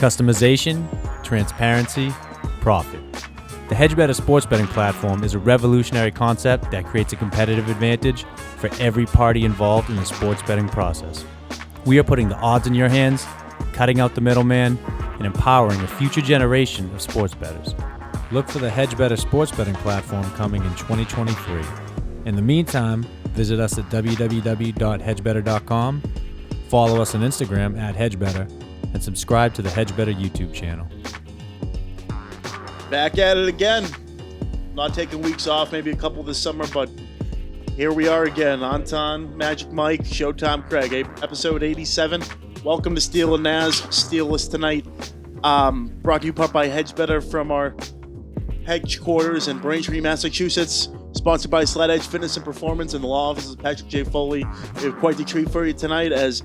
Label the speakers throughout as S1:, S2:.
S1: Customization, transparency, profit. The HedgeBetter sports betting platform is a revolutionary concept that creates a competitive advantage for every party involved in the sports betting process. We are putting the odds in your hands, cutting out the middleman, and empowering a future generation of sports bettors. Look for the HedgeBetter sports betting platform coming in 2023. In the meantime, visit us at www.hedgebetter.com, follow us on Instagram at HedgeBetter, and subscribe to the HedgeBetter YouTube channel.
S2: Back at it again. Not taking weeks off, maybe a couple this summer, but here we are again. Antan, Magic Mike, Showtime Craig, episode 87. Welcome to Steele and Nazz. Steele is tonight. Brought to you part by HedgeBetter from our headquarters in Braintree, Massachusetts. Sponsored by Sled Edge Fitness and Performance and the law offices of Patrick J. Foley. We have quite the treat for you tonight as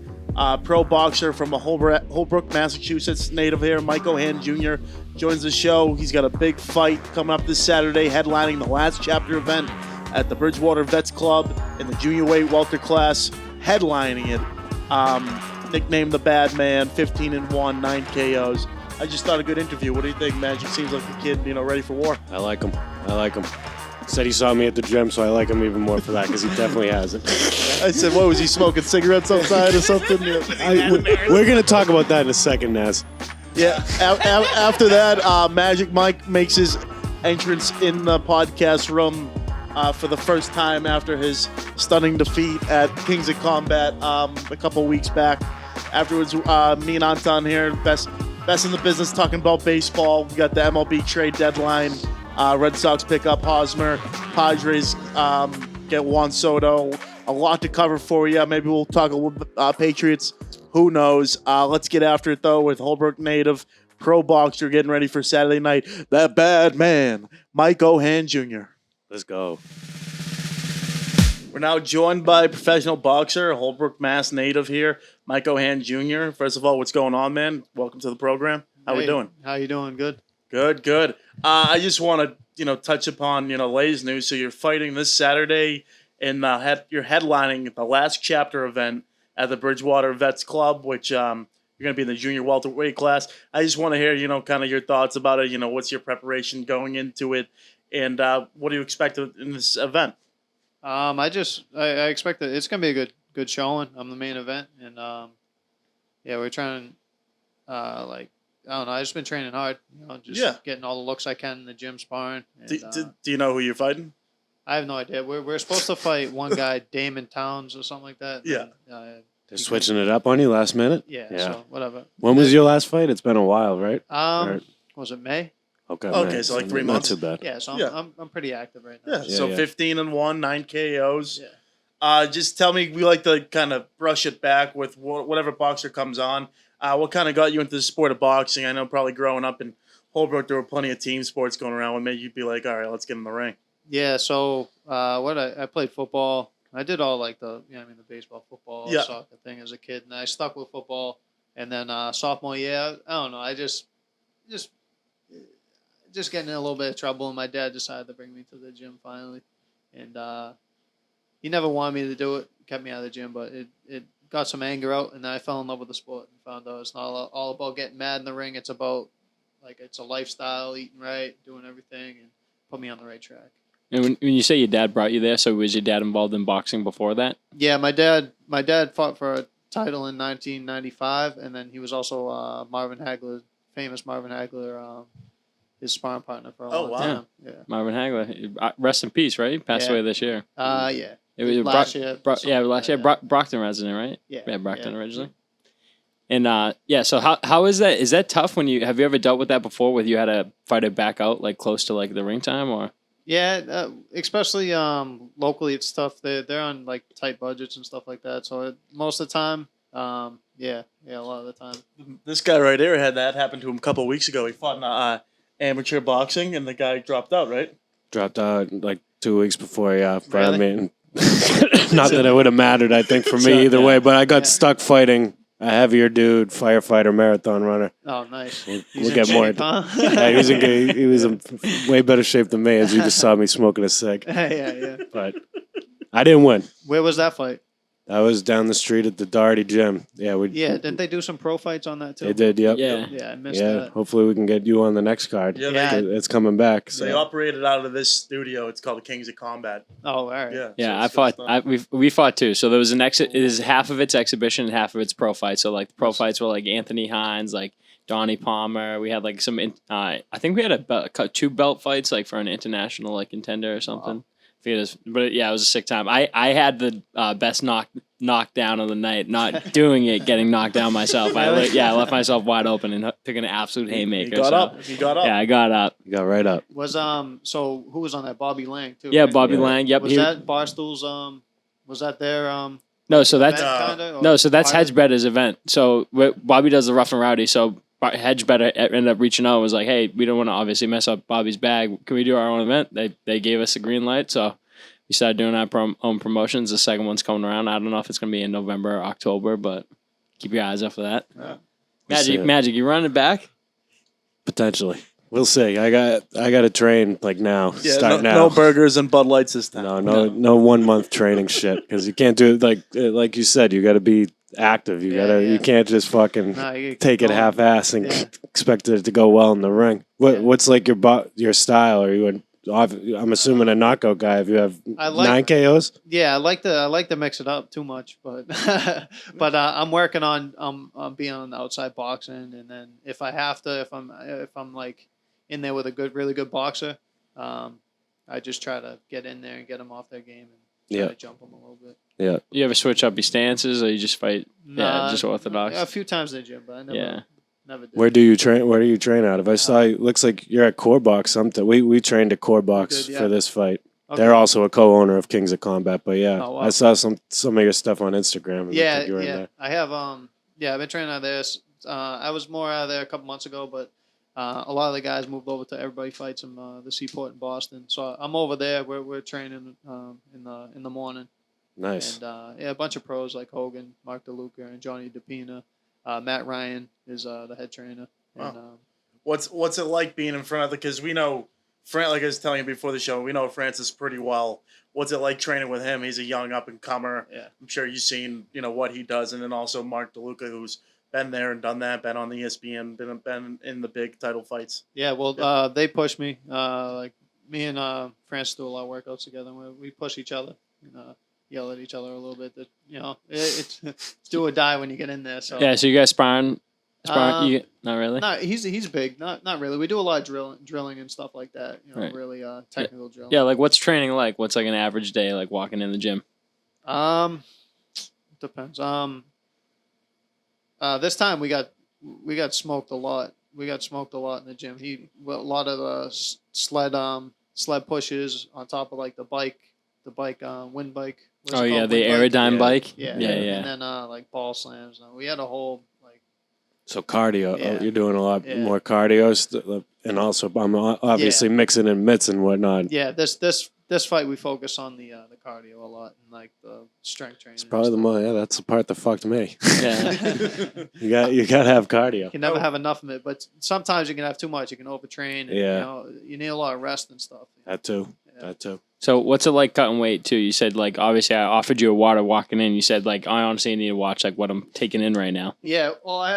S2: pro boxer from Holbrook, Massachusetts, native here, Mike Ohan Jr. joins the show. He's got a big fight coming up this Saturday, headlining the last chapter event at the Bridgewater Vets Club in the junior weight welter class, headlining it. Nicknamed the Bad Man, 15-1, 9 KOs. I just thought a good interview. What do you think, Magic? Seems like a kid, ready for war.
S3: I like him. Said he saw me at the gym, so I like him even more for that because he definitely has it.
S2: I said, what was he smoking, cigarettes outside or something?
S3: We're going to talk about that in a second, Naz.
S2: Yeah. After that, Magic Mike makes his entrance in the podcast room for the first time after his stunning defeat at Kings of Combat a couple weeks back. Afterwards, me and Antan here, best in the business, talking about baseball. We got the MLB Trade Deadline. Red Sox pick up Hosmer. Padres get Juan Soto. A lot to cover for you. Maybe we'll talk a little Patriots. Who knows? Let's get after it, though, with Holbrook native, pro boxer, getting ready for Saturday night. That bad man, Mike Ohan Jr.
S3: Let's go.
S2: We're now joined by professional boxer, Holbrook, Mass native here, Mike Ohan Jr. First of all, what's going on, man? Welcome to the program. How we doing?
S4: How you doing? Good.
S2: Good. I just want to, touch upon, latest news. So you're fighting this Saturday, and you're headlining the last chapter event at the Bridgewater Vets Club, which you're going to be in the junior welterweight class. I just want to hear, kind of your thoughts about it. What's your preparation going into it, and what do you expect in this event?
S4: I expect that it's going to be a good showing. I'm the main event, and we're trying I don't know. I've just been training hard, getting all the looks I can in the gym sparring. And,
S2: do you know who you're fighting?
S4: I have no idea. We're supposed to fight one guy, Damon Towns or something like that.
S2: Yeah.
S3: They're switching it up on you last minute?
S4: Yeah. So whatever.
S3: When was your last fight? It's been a while, right?
S4: Was it May?
S3: Okay,
S2: so like 3 months.
S3: Not too bad.
S4: Yeah, so I'm pretty active right now.
S2: Yeah, so 15-1, 9 KOs. Yeah. Just tell me, we like to kind of brush it back with whatever boxer comes on. What kind of got you into the sport of boxing? I know probably growing up in Holbrook, there were plenty of team sports going around. What made you be like, all right, let's get in the ring?
S4: Yeah, so I played football. I did all the baseball, football, soccer thing as a kid, and I stuck with football. And then sophomore year, I don't know, I just getting in a little bit of trouble, and my dad decided to bring me to the gym finally. And he never wanted me to do it, kept me out of the gym, but it got some anger out, and then I fell in love with the sport and found out it's not all about getting mad in the ring. It's about, it's a lifestyle, eating right, doing everything, and put me on the right track.
S5: And when you say your dad brought you there, so was your dad involved in boxing before that?
S4: Yeah, my dad fought for a title in 1995, and then he was also famous Marvin Hagler, his sparring partner for a long time. Yeah.
S5: Marvin Hagler, rest in peace, right? Passed away this year.
S4: Yeah.
S5: It was last year. Last year. Brockton resident, right?
S4: Yeah.
S5: Brockton originally. And so how is that? Is that tough when have you ever dealt with that before, where you had to fight it back out close to the ring time, or?
S4: Yeah, especially locally, it's tough. They're on tight budgets and stuff like that. So most of the time, a lot of the time.
S2: This guy right here had that happen to him a couple of weeks ago. He fought in amateur boxing, and the guy dropped out, right?
S3: Dropped out 2 weeks before, Really? Me. Not that it would have mattered, I think, for me either way, but I got stuck fighting a heavier dude, firefighter, marathon runner.
S4: Oh, nice.
S3: We'll get more. Yeah, he was in way better shape than me, as you just saw me smoking a cig.
S4: Yeah.
S3: But I didn't win.
S4: Where was that fight?
S3: That was down the street at the Doherty gym. Yeah,
S4: Didn't they do some pro fights on that too?
S3: They did. Yep.
S5: Yeah.
S4: Yeah, I missed
S3: Yeah.
S4: that.
S3: Hopefully we can get you on the next card.
S2: Yeah,
S3: It's coming back.
S2: They
S3: So
S2: operated out of this studio. It's called the Kings of Combat.
S4: Oh, all right.
S2: Yeah.
S5: Yeah,
S2: so
S5: I
S2: it's good
S5: fought.
S2: stuff.
S5: We fought too. So there was it is half of its exhibition and half of its pro fight. So like the pro fights were like Anthony Hines, like Donnie Palmer. We had like some. I think we had two belt fights like for an international like contender or something. But yeah, it was a sick time. I had the best knockdown of the night. Not doing it, getting knocked down myself. I left myself wide open and took an absolute haymaker.
S2: You got up. You got up.
S5: Yeah, I got up.
S3: you got right up.
S4: Was so who was on that? Bobby Lang too.
S5: Yeah,
S4: right?
S5: Bobby Lang. Yep.
S4: Was that Barstool's? Was that their
S5: No, so that's
S4: event kinda, or
S5: no, so that's
S4: part of-
S5: Hedgebetter's event. So Bobby does the rough and rowdy. So Hedgebetter ended up reaching out and was like, "Hey, we don't want to obviously mess up Bobby's bag. Can we do our own event?" They gave us a green light, so we started doing our own promotions. The second one's coming around. I don't know if it's going to be in November or October, but keep your eyes up for that.
S3: Yeah.
S5: Magic, you running it back?
S3: Potentially. We'll see. I got to train like now.
S2: Yeah,
S3: Start now.
S2: no burgers and Bud Lights this time.
S3: No 1 month training shit because you can't do it like you said. You got to be active. You can't just fucking
S4: No, you
S3: take it
S4: going.
S3: half ass and
S4: Yeah.
S3: expect it to go well in the ring. What's like your style? Are you I'm assuming a knockout guy. If you have
S4: I like-
S3: 9 KOs,
S4: Yeah, I like to mix it up too much, but I'm working on being on the outside boxing, and then if I have to, if I'm like in there with a really good boxer, I just try to get in there and get them off their game and try to jump them a little bit.
S3: yeah.
S5: You ever switch up your stances, or you just fight?
S4: Nah,
S5: just orthodox.
S4: A few times in the gym, but I never did.
S3: Where do you train? Where do you train out of? I saw you. Looks like you're at Core Box. Something. We trained at Core Box
S4: did, yeah.
S3: for this fight.
S4: Okay.
S3: They're also a co-owner of Kings of Combat. But yeah,
S4: Oh, wow.
S3: I saw some of your stuff on Instagram. And
S4: Yeah,
S3: I think you were in
S4: yeah.
S3: there.
S4: I have I've been training out there. I was more out of there a couple months ago, but a lot of the guys moved over to Everybody Fights in the Seaport in Boston. So I'm over there. We're training in the morning.
S3: Nice.
S4: And a bunch of pros like Hogan, Mark DeLuca, and Johnny DePina. Matt Ryan is the head trainer.
S2: Wow.
S4: And,
S2: What's it like being in front of because we know like I was telling you before the show, we know Francis pretty well. What's it like training with him? He's a young up and comer.
S4: Yeah.
S2: I'm sure you've seen what he does, and then also Mark DeLuca, who's been there and done that, been on the ESPN, been in the big title fights.
S4: Yeah, well, they push me. Like me and Francis do a lot of workouts together. And we push each other, and, yell at each other a little bit. That it's do or die when you get in there. So
S5: Yeah, so you guys sparring? Not really.
S4: no, he's big. Not really. We do a lot of drilling and stuff like that.
S5: Right.
S4: Really technical drilling.
S5: Yeah, like what's training like? What's like an average day like walking in the gym?
S4: Depends. This time we got smoked a lot. We got smoked a lot in the gym. A lot of sled pushes on top of like the bike, wind bike. What's it called?
S5: The
S4: Wind bike?
S5: Aerodyne bike.
S4: Yeah.
S5: Yeah.
S4: And then like ball slams. We had a whole like.
S3: So cardio.
S4: Yeah.
S3: You're doing a lot
S4: Yeah.
S3: more cardio, and also I'm obviously mixing in mitts and whatnot.
S4: Yeah. This fight we focus on the cardio a lot and like the strength training.
S3: It's probably that's the part that fucked me.
S5: Yeah.
S3: you got to have cardio.
S4: You can never have enough of it, but sometimes you can have too much. You can overtrain. And,
S3: Yeah.
S4: You need a lot of rest and stuff.
S3: That too.
S4: Yeah.
S3: That too.
S5: So what's it like cutting weight too? You said like obviously I offered you a water walking in. You said like I honestly need to watch like what I'm taking in right now.
S4: Yeah, well, I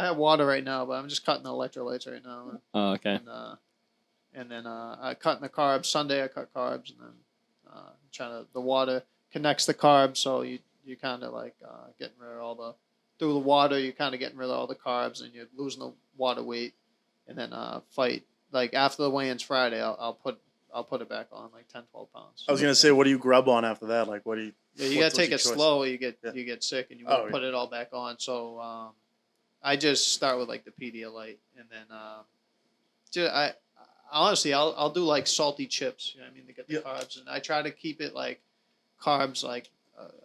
S4: have water right now, but I'm just cutting the electrolytes right now.
S5: Oh, okay.
S4: And then I cut the carbs. Sunday I cut carbs, and then the water connects the carbs, so you kind of like getting rid of all the through the water. You're kind of getting rid of all the carbs, and you're losing the water weight. And then fight like after the weigh-ins Friday, I'll put it back on like 10, 12 pounds.
S2: I was gonna say, what do you grub on after that? Like, what do you?
S4: Yeah, you gotta take it slow. You get sick, and you want to
S2: yeah.
S4: put it all back on. So I just start with like the Pedialyte, and then I honestly I'll do like salty chips. You know what I mean, to get the carbs, and I try to keep it like carbs like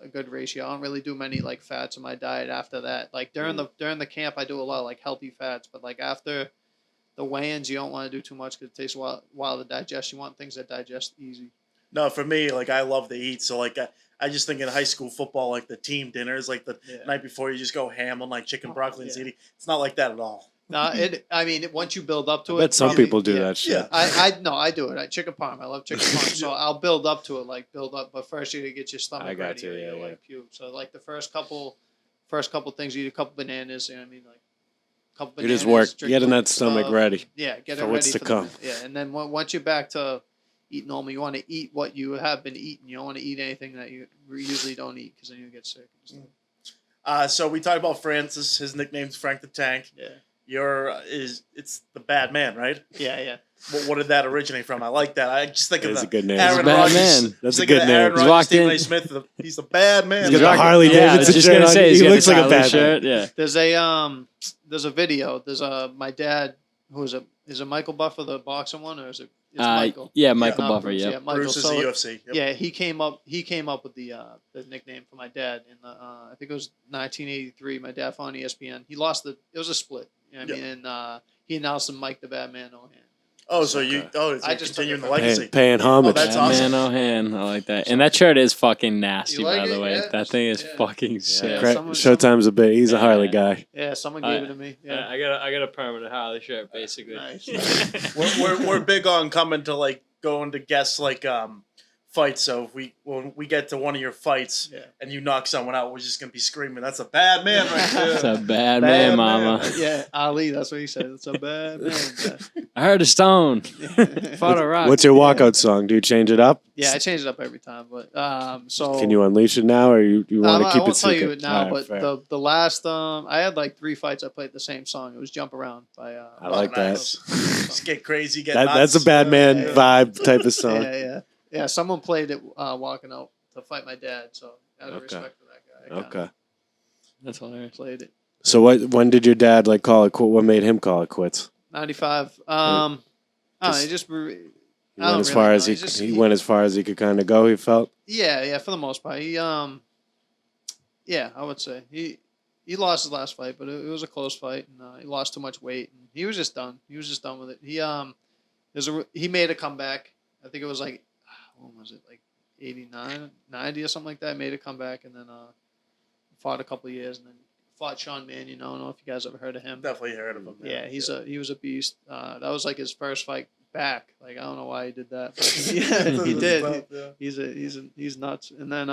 S4: a good ratio. I don't really do many like fats in my diet after that. Like during the camp, I do a lot of like healthy fats, but like after the weigh-ins, you don't want to do too much because it takes a while to digest. You want things that digest easy.
S2: No, for me, like I love to eat, so like I just think in high school football, like the team dinners, like the night before, you just go ham on like chicken, broccoli, and ziti. It's not like that at all.
S4: Once you build up to
S3: I
S4: it,
S3: bet some
S4: probably-
S3: people do
S4: yeah.
S3: that shit.
S2: Yeah.
S4: I do it. Chicken parm. I love chicken parm. So I'll build up to it, build up. But first you gotta get your stomach
S3: I got
S4: ready.
S3: you,
S4: Or
S3: yeah,
S4: you'll,
S3: yeah.
S4: puke. So the first couple things, you eat a couple bananas. You know what I mean? Like a couple
S3: You
S4: bananas.
S3: just work
S4: drink
S3: getting
S4: some
S3: that stomach
S4: stuff.
S3: ready.
S4: Yeah, get
S3: for
S4: it
S3: what's
S4: ready
S3: to
S4: for
S3: come.
S4: And then once you're back to eat normal, you want to eat what you have been eating. You don't want to eat anything that you usually don't eat because then you get sick. And stuff.
S2: So we talked about Francis. His nickname's Frank the Tank.
S4: Yeah.
S2: It's the bad man, right?
S4: Yeah.
S2: What did that originate from? I like that. I just think of
S3: That's
S2: the
S3: a good name.
S2: Aaron
S5: He's a bad
S2: Rodgers.
S5: man.
S3: That's
S2: Just
S3: a
S2: thinking
S3: good
S2: of
S3: name.
S2: Aaron
S5: He's
S2: Rodgers,
S5: walked
S2: Stephen
S5: in-
S2: A. Smith. He's the bad man.
S3: He's got the Harley
S5: Yeah, I was
S3: Davidson
S5: just
S3: shirt
S5: gonna
S3: on.
S5: say
S3: He
S5: he's got
S3: looks
S5: the
S3: like a
S5: Tyler
S3: bad
S5: shirt.
S3: man.
S5: Yeah.
S4: There's a video. There's my dad who is it Michael Buffer, the boxing one, or is it Michael?
S5: Yeah, Michael
S4: Not
S5: Buffer.
S4: Bruce,
S5: Yeah.
S4: yeah, Michael.
S2: Bruce is
S4: So,
S2: the UFC. Yep.
S4: yeah, he came up with the nickname for my dad in the I think it was 1983. My dad found ESPN. He lost it was a split. You know what I mean? And he announced him Mike the Bad Man O'Han.
S2: Oh, so it's
S4: I just
S2: continuing the
S4: took it from-
S2: legacy.
S3: Paying homage.
S2: that's
S5: Bad
S2: awesome.
S5: Man O'Han. I like that. And that shirt is fucking nasty,
S4: You like
S5: by the
S4: it?
S5: way.
S4: Yeah.
S5: That thing is
S4: Yeah.
S5: fucking sick.
S4: Yeah,
S3: Cra-
S4: someone-
S3: Showtime's a bit. He's a Harley
S5: Yeah.
S3: guy.
S4: Yeah, someone gave it to me. Yeah.
S5: I got a permanent Harley shirt, basically.
S4: Nice.
S2: We're big on coming to going to guests fights. So when we get to one of your fights
S4: Yeah.
S2: and you knock someone out, we're just gonna be screaming, "That's a bad man right
S5: It's
S2: there."
S5: a bad man, mama.
S4: Yeah, Ali, that's what he said. It's a bad man.
S5: I heard a stone. Fought a rock.
S3: What's your walkout song? Do you change it up?
S4: Yeah, I change it up every time, but so
S3: Can you unleash it now, or you want to
S4: I
S3: keep
S4: won't
S3: it
S4: tell
S3: secret?
S4: you it now,
S3: All right,
S4: but
S3: fair.
S4: the last I had 3 fights. I played the same song. It was "Jump Around" by
S3: I like that.
S2: Just get crazy, get
S3: That's
S2: nuts.
S3: a bad man
S2: Yeah.
S3: vibe type of song.
S4: Yeah. Someone played it walking out to fight my dad, so out of
S3: Okay.
S4: respect for that guy, I kinda
S3: Okay.
S5: That's hilarious.
S4: played it.
S3: So when did your dad call it quit? What made him call it quits?
S4: 95. I don't know,
S3: Just-
S4: he just.
S3: He went as far as he went as far as he could kind of go. He felt.
S4: Yeah, for the most part. He I would say he lost his last fight, but it was a close fight, and he lost too much weight, and he was just done. He was just done with it. He made a comeback. I think it was when was it 89, 90 or something like that. Made a comeback, and then fought a couple of years, and then fought Sean Mannion. I don't know if you guys ever heard of him.
S2: Definitely heard of him.
S4: Yeah, he was a beast. That was his first fight back. I don't know why he did that, but he did. He's nuts. And then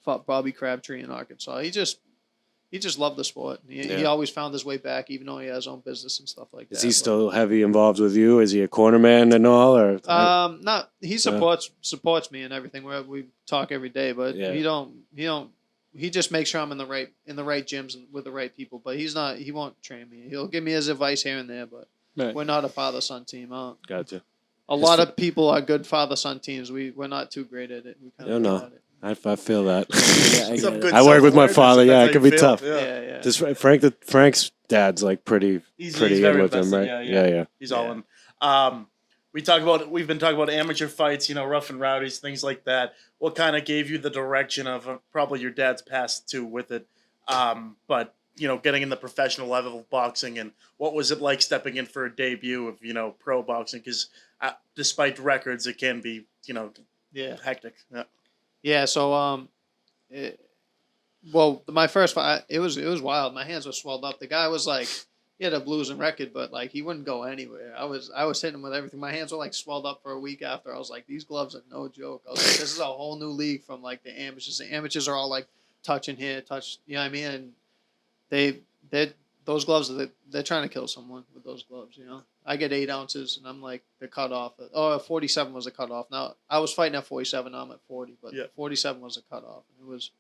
S4: fought Bobby Crabtree in Arkansas. He just loved the sport. He always found his way back, even though he has his own business and stuff like that.
S3: Is he still heavy involved with you? Is he a corner man and all, or?
S4: Not. He supports me and everything. We talk every day, but
S3: Yeah.
S4: he don't. He just makes sure I'm in the right gyms and with the right people. But he won't train me. He'll give me his advice here and there, but
S5: Right.
S4: we're not a father-son team.
S3: Gotcha.
S4: A lot of people are good father-son teams. We're not too great at it. We kind
S3: Yeah, no. I feel that.
S2: Some good
S3: I work with my
S2: self-awareness,
S3: father.
S2: if
S3: Yeah,
S2: that's
S3: it could
S2: how you
S3: be
S2: feel.
S3: tough.
S4: Yeah.
S3: Just Frank's dad's pretty
S2: He's
S3: in
S2: very
S3: with him,
S2: invested,
S3: right?
S2: yeah. He's all in. We've been talking about amateur fights, rough and rowdies, things like that. What kind of gave you the direction of probably your dad's past too with it? But getting in the professional level of boxing, and what was it like stepping in for a debut of pro boxing? Because despite records, it can be hectic. Yeah.
S4: Yeah. So my first fight, it was wild. My hands were swelled up. The guy was he had a losing record, but he wouldn't go anywhere. I was hitting him with everything. My hands were swelled up for a week after. I was like, these gloves are no joke. I was like, this is a whole new league from the amateurs. The amateurs are all touching here, touch. You know what I mean? And those gloves they're trying to kill someone with those gloves. I get 8 ounces, and I'm the cutoff. 47 was the cutoff. Now I was fighting at 47. Now I'm at 40, but 47 was the cutoff. And it was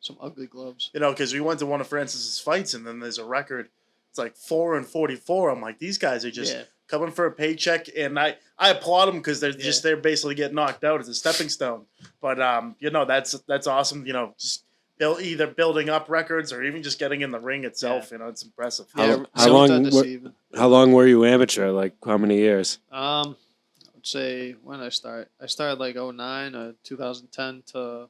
S4: some ugly gloves.
S2: Because we went to one of Francis's fights, and then there's a record. It's 4 and 44. I'm like, these guys are just coming for a paycheck, and I applaud them because they're basically getting knocked out as a stepping stone. But that's awesome. Just either building up records or even just getting in the ring itself. It's impressive.
S3: How long were you amateur? How many years?
S4: I would say when I started 09 or 2010 to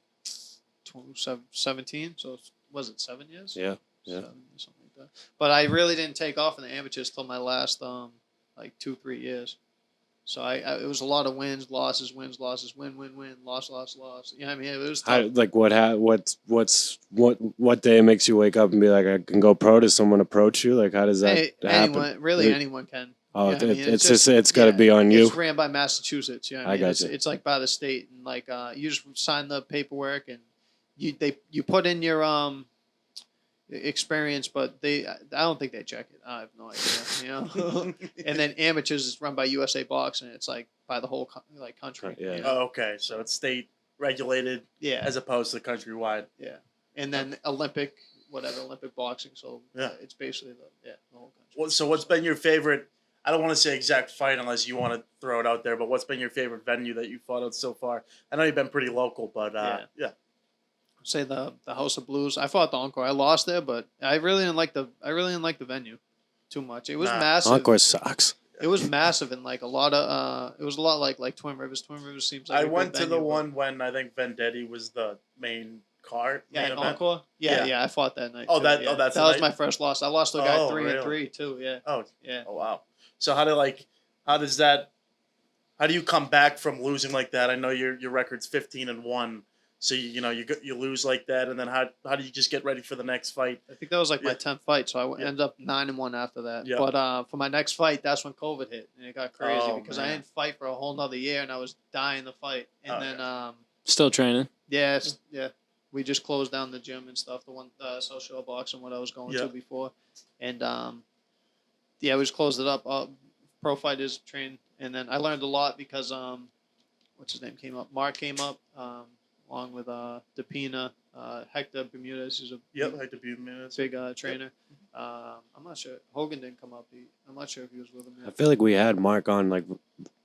S4: 2017. So was it 7 years?
S3: Yeah.
S4: 7, something like that. But I really didn't take off in the amateurs till my last 2-3 years. So it was a lot of wins, losses, win, loss. You know what I mean? It was
S3: How,
S4: tough.
S3: like what day makes you wake up and be like, I can go pro? Does someone approach you? Like, how does that happen?
S4: Anyone can.
S3: Oh,
S4: You know what I mean?
S3: it's got to be on you.
S4: It's ran by Massachusetts. You know what I mean?
S3: got you.
S4: It's like by the state, and like you just sign the paperwork, and you put in your experience, but I don't think they check it. I have no idea. You know. And then amateurs is run by USA Boxing. It's like by the whole country.
S3: Yeah.
S4: You know?
S2: Oh, okay. So it's state regulated
S4: Yeah.
S2: as opposed to countrywide.
S4: Yeah. And then Olympic boxing. So
S2: Yeah.
S4: it's basically the whole country.
S2: So what's been your favorite? I don't want to say exact fight unless you want to throw it out there, but what's been your favorite venue that you fought at so far? I know you've been pretty local, but yeah.
S4: Say the House of Blues. I fought the Encore. I lost there, but I really didn't like the venue too much. It was massive.
S3: Encore sucks.
S4: It was massive and like a lot of it was a lot like Twin Rivers. Twin Rivers seems like
S2: I
S4: a good
S2: went to the
S4: venue,
S2: one when I think Vendetti was the main card.
S4: Yeah,
S2: main
S4: at
S2: event.
S4: Encore. Yeah, I fought that night.
S2: Oh,
S4: too,
S2: that-
S4: yeah.
S2: oh, that's
S4: that
S2: the
S4: was
S2: night?
S4: my first loss. I lost to a guy
S2: Oh,
S4: 3-3 too. Yeah,
S2: Oh,
S4: yeah.
S2: oh wow. So how do you come back from losing like that? I know your record's 15-1. So you lose like that, and then how do you just get ready for the next fight?
S4: I think that was like my
S2: Yeah.
S4: 10th fight, so I ended up 9-1 after that.
S2: Yeah.
S4: But for my next fight, that's when COVID hit, and it got crazy
S2: Oh,
S4: because
S2: man.
S4: I didn't fight for a whole nother year, and I was dying to fight. And
S2: Oh,
S4: then
S5: Still training.
S4: yeah, we just closed down the gym and stuff. The one social boxing what I was going
S2: Yeah.
S4: to before, and we just closed it up. Pro fighters train, and then I learned a lot because what's his name came up. Mark came up. Along with DePina, Hector Bermudez, who's a
S2: Like the Butte minutes.
S4: big trainer. I'm not sure. Hogan didn't come up. I'm not sure if he was with him
S3: I
S4: yet.
S3: feel like we had Mark on like,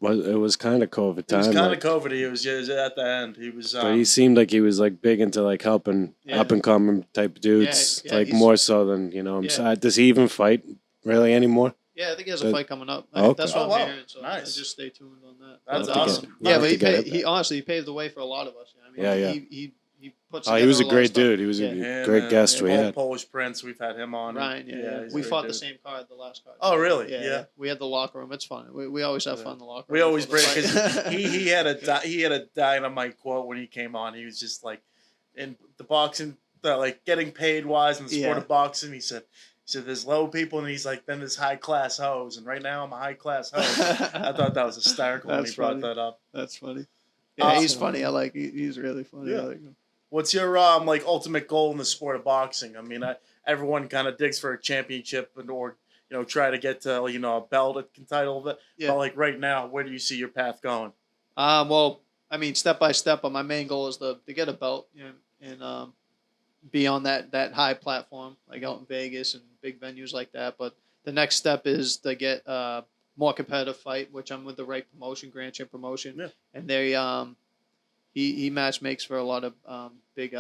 S3: it was kind of COVID
S2: It was
S3: time.
S2: kind
S3: like,
S2: of COVID. He was at the end. He was.
S3: but he seemed like he was like big into like helping
S4: Yeah.
S3: up and coming type dudes,
S4: Yeah,
S3: like
S4: he's-
S3: more so than I'm
S4: Yeah.
S3: sad. Does he even fight really anymore?
S4: Yeah, I think he has a
S3: But-
S4: fight coming up.
S3: Okay.
S4: That's what
S2: Oh, wow.
S4: I'm hearing. So
S2: Nice.
S4: just stay tuned on that.
S2: That's
S3: I'll have to
S2: awesome.
S3: get-
S4: Yeah,
S3: I'll
S4: but
S3: have to get it.
S4: he honestly paved the way for a lot of us. You know what I mean?
S3: Yeah.
S4: He puts.
S3: Oh, he was a
S4: together lot of
S3: great
S4: stuff.
S3: dude. He was
S4: Yeah.
S3: a
S2: Him
S3: great
S2: and-
S3: guest
S2: and
S3: we
S2: Old
S3: had.
S2: Polish Prince. We've had him on.
S4: Ryan, yeah.
S2: he's
S4: We
S2: a
S4: fought
S2: great
S4: the
S2: dude.
S4: same card the last card.
S2: Oh, really? Yeah.
S4: We had the locker room. It's fun. We always have fun in the locker room.
S2: We always
S4: before
S2: bring
S4: the
S2: because
S4: fight.
S2: he had a dynamite quote when he came on. He was just like, in the boxing, like getting paid wise in the sport
S4: Yeah.
S2: of boxing. He said there's low people, and he's like, then there's high class hoes, and right now I'm a high class hoe. I thought that was hysterical when he
S4: That's
S2: brought
S4: funny.
S2: that up.
S4: That's funny. Yeah, he's
S2: Awesome.
S4: funny. He's really funny. I
S2: Yeah.
S4: like him.
S2: What's your like ultimate goal in the sport of boxing? I mean, everyone kind of digs for a championship or try to get to a belt, a title. But like right now, where do you see your path going?
S4: Well, I mean, step by step. But my main goal is to get a belt, and be on that high platform, like out in Vegas and big venues like that. But the next step is to get more competitive fight, which I'm with the right promotion, Grand Champ Promotion,
S2: Yeah.
S4: and they he match makes for a lot of big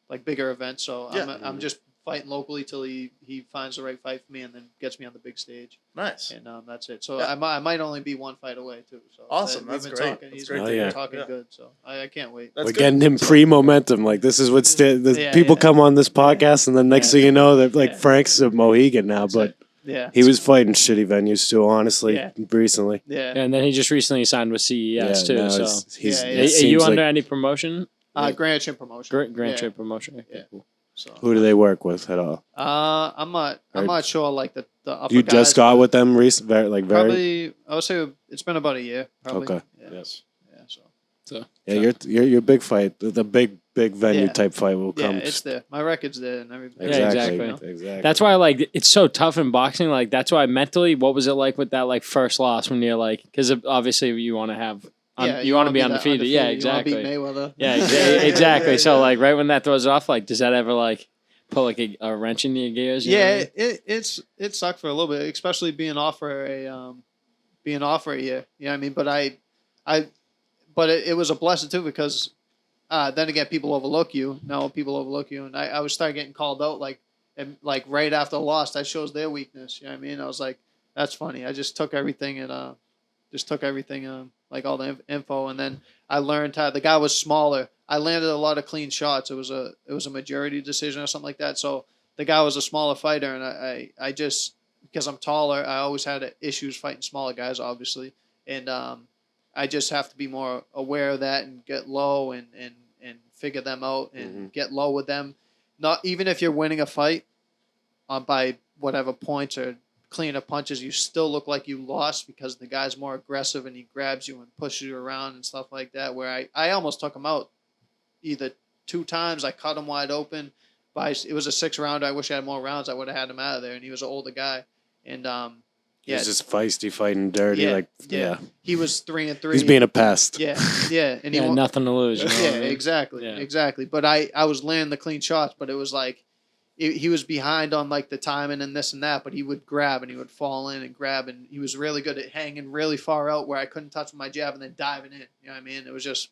S4: like bigger events. So
S2: Yeah.
S4: I'm just fighting locally till he finds the right fight for me and then gets me on the big stage,
S2: Nice.
S4: and that's it. So
S2: Yeah.
S4: I might only be one fight away too. So
S2: Awesome.
S4: we've
S2: That's
S4: been
S2: great.
S4: Talking,
S2: That's
S4: he's
S2: great
S4: been
S3: to hear.
S4: talking
S2: Yeah.
S4: good. So I can't wait.
S2: That's
S3: We're
S2: good.
S3: getting him pre-momentum. Like this is what
S4: Yeah,
S3: people
S4: yeah.
S3: come on this podcast, and then next
S4: Yeah.
S3: thing you know, they're like
S4: Yeah.
S3: Frank's a Mohegan now, but
S4: Yeah.
S3: he was fighting shitty venues too. Honestly,
S4: Yeah.
S3: recently.
S4: Yeah.
S5: And then he just recently signed with CES too.
S3: now
S5: So
S3: he's-
S4: Yeah,
S3: it
S5: are you
S3: seems
S5: under
S3: like-
S5: any promotion?
S4: Grand Champ Promotion.
S5: Grand
S4: Yeah.
S5: Champ promotion. Okay,
S4: Yeah.
S5: cool.
S4: So
S3: Who do they work with at all?
S4: I'm not sure like the upper
S3: You
S4: guys,
S3: just got
S4: but
S3: with them recently, very.
S4: probably I would say it's been about a year. Probably.
S3: Okay.
S4: Yeah.
S3: Yes.
S4: Yeah. So
S3: Yeah, your big fight, the big venue
S4: Yeah.
S3: type fight will
S4: yeah,
S3: come.
S4: it's there. My record's there and everything.
S5: Yeah,
S3: exactly.
S5: exactly.
S3: Exactly.
S5: That's why like it's so tough in boxing. Like that's why mentally, what was it like with that like first loss when you're like, because obviously you want to have, you want to be
S4: that
S5: undefeated. Yeah,
S4: You
S5: exactly.
S4: want to beat Mayweather.
S5: Yeah, exactly. So like right when that throws off, like does that ever like put like a wrench in your gears? You know what I
S4: Yeah,
S5: mean?
S4: it sucked for a little bit, especially being off for a year. You know what I mean? But it was a blessing too because then again people overlook you. No, people overlook you, and I was starting getting called out like right after the loss. That shows their weakness. You know what I mean? I was like, that's funny. I just took everything and like all the info, and then I learned how the guy was smaller. I landed a lot of clean shots. It was a majority decision or something like that. So the guy was a smaller fighter, and I just because I'm taller, I always had issues fighting smaller guys, obviously, and I just have to be more aware of that and get low and figure them out and get low with them. Not even if you're winning a fight by whatever points or cleaner punches, you still look like you lost because the guy's more aggressive and he grabs you and pushes you around and stuff like that. Where I almost took him out either 2 times. I cut him wide open. It was a 6-rounder. I wish I had more rounds. I would have had him out of there. And he was an older guy. And
S3: He was just feisty, fighting dirty.
S4: He was 3-3.
S3: He's being a pest.
S4: Yeah. And
S5: He had nothing to lose. You know what I mean?
S4: Exactly. But I was landing the clean shots, but it was like he was behind on like the timing and this and that, but he would grab and he would fall in and grab, and he was really good at hanging really far out where I couldn't touch my jab and then diving in. You know what I mean? It was just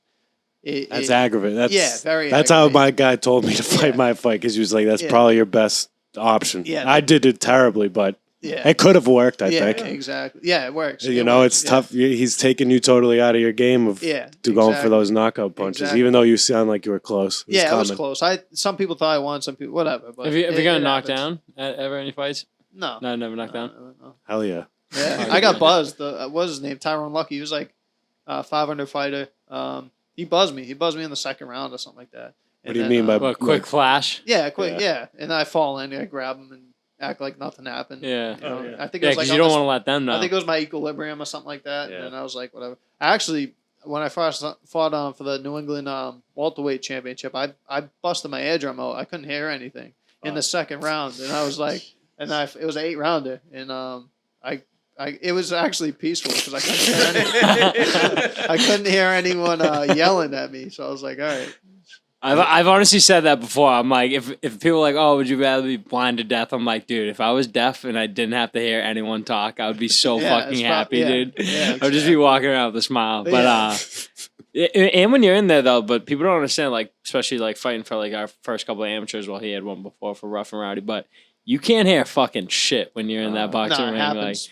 S3: that's aggravating.
S4: Very.
S3: That's how my guy told me to fight my fight, because he was like, "That's probably your best option."
S4: Yeah,
S3: I did it terribly, but it could have worked. I think
S4: exactly. Yeah, it works.
S3: It's tough. He's taking you totally out of your game of going for those knockout punches, even though you sound like you were close.
S4: It was close. Some people thought I won, some people whatever. But
S5: have you gotten knocked down at ever any fights?
S4: No,
S5: never knocked down.
S4: No.
S3: Hell yeah.
S4: Yeah, I got buzzed. What was his name? Tyrone Lucky. He was like 500 fighter. He buzzed me. He buzzed me in the second round or something like that.
S3: What do you mean by
S5: quick flash?
S4: Yeah, quick. Yeah, and I fall in, I grab him and act like nothing happened.
S5: Yeah.
S4: I think it was like
S5: you don't want to let them know.
S4: I think it was my equilibrium or something like that. Yeah. And I was like, whatever. Actually, when I first fought for the New England welterweight championship, I busted my eardrum out. I couldn't hear anything in the second round, and I was like, it was an 8-rounder, and it was actually peaceful because I couldn't hear anyone yelling at me. So I was like, all right.
S5: I've honestly said that before. I'm like, if people are like, oh, would you rather be blind to death? I'm like, dude, if I was deaf and I didn't have to hear anyone talk, I would be so fucking happy, dude.
S4: Yeah,
S5: I would just be walking around with a smile. But and when you're in there though, but people don't understand, like, especially like fighting for like our first couple of amateurs. Well, he had one before for Rough and Rowdy, but you can't hear fucking shit when you're in that boxing ring.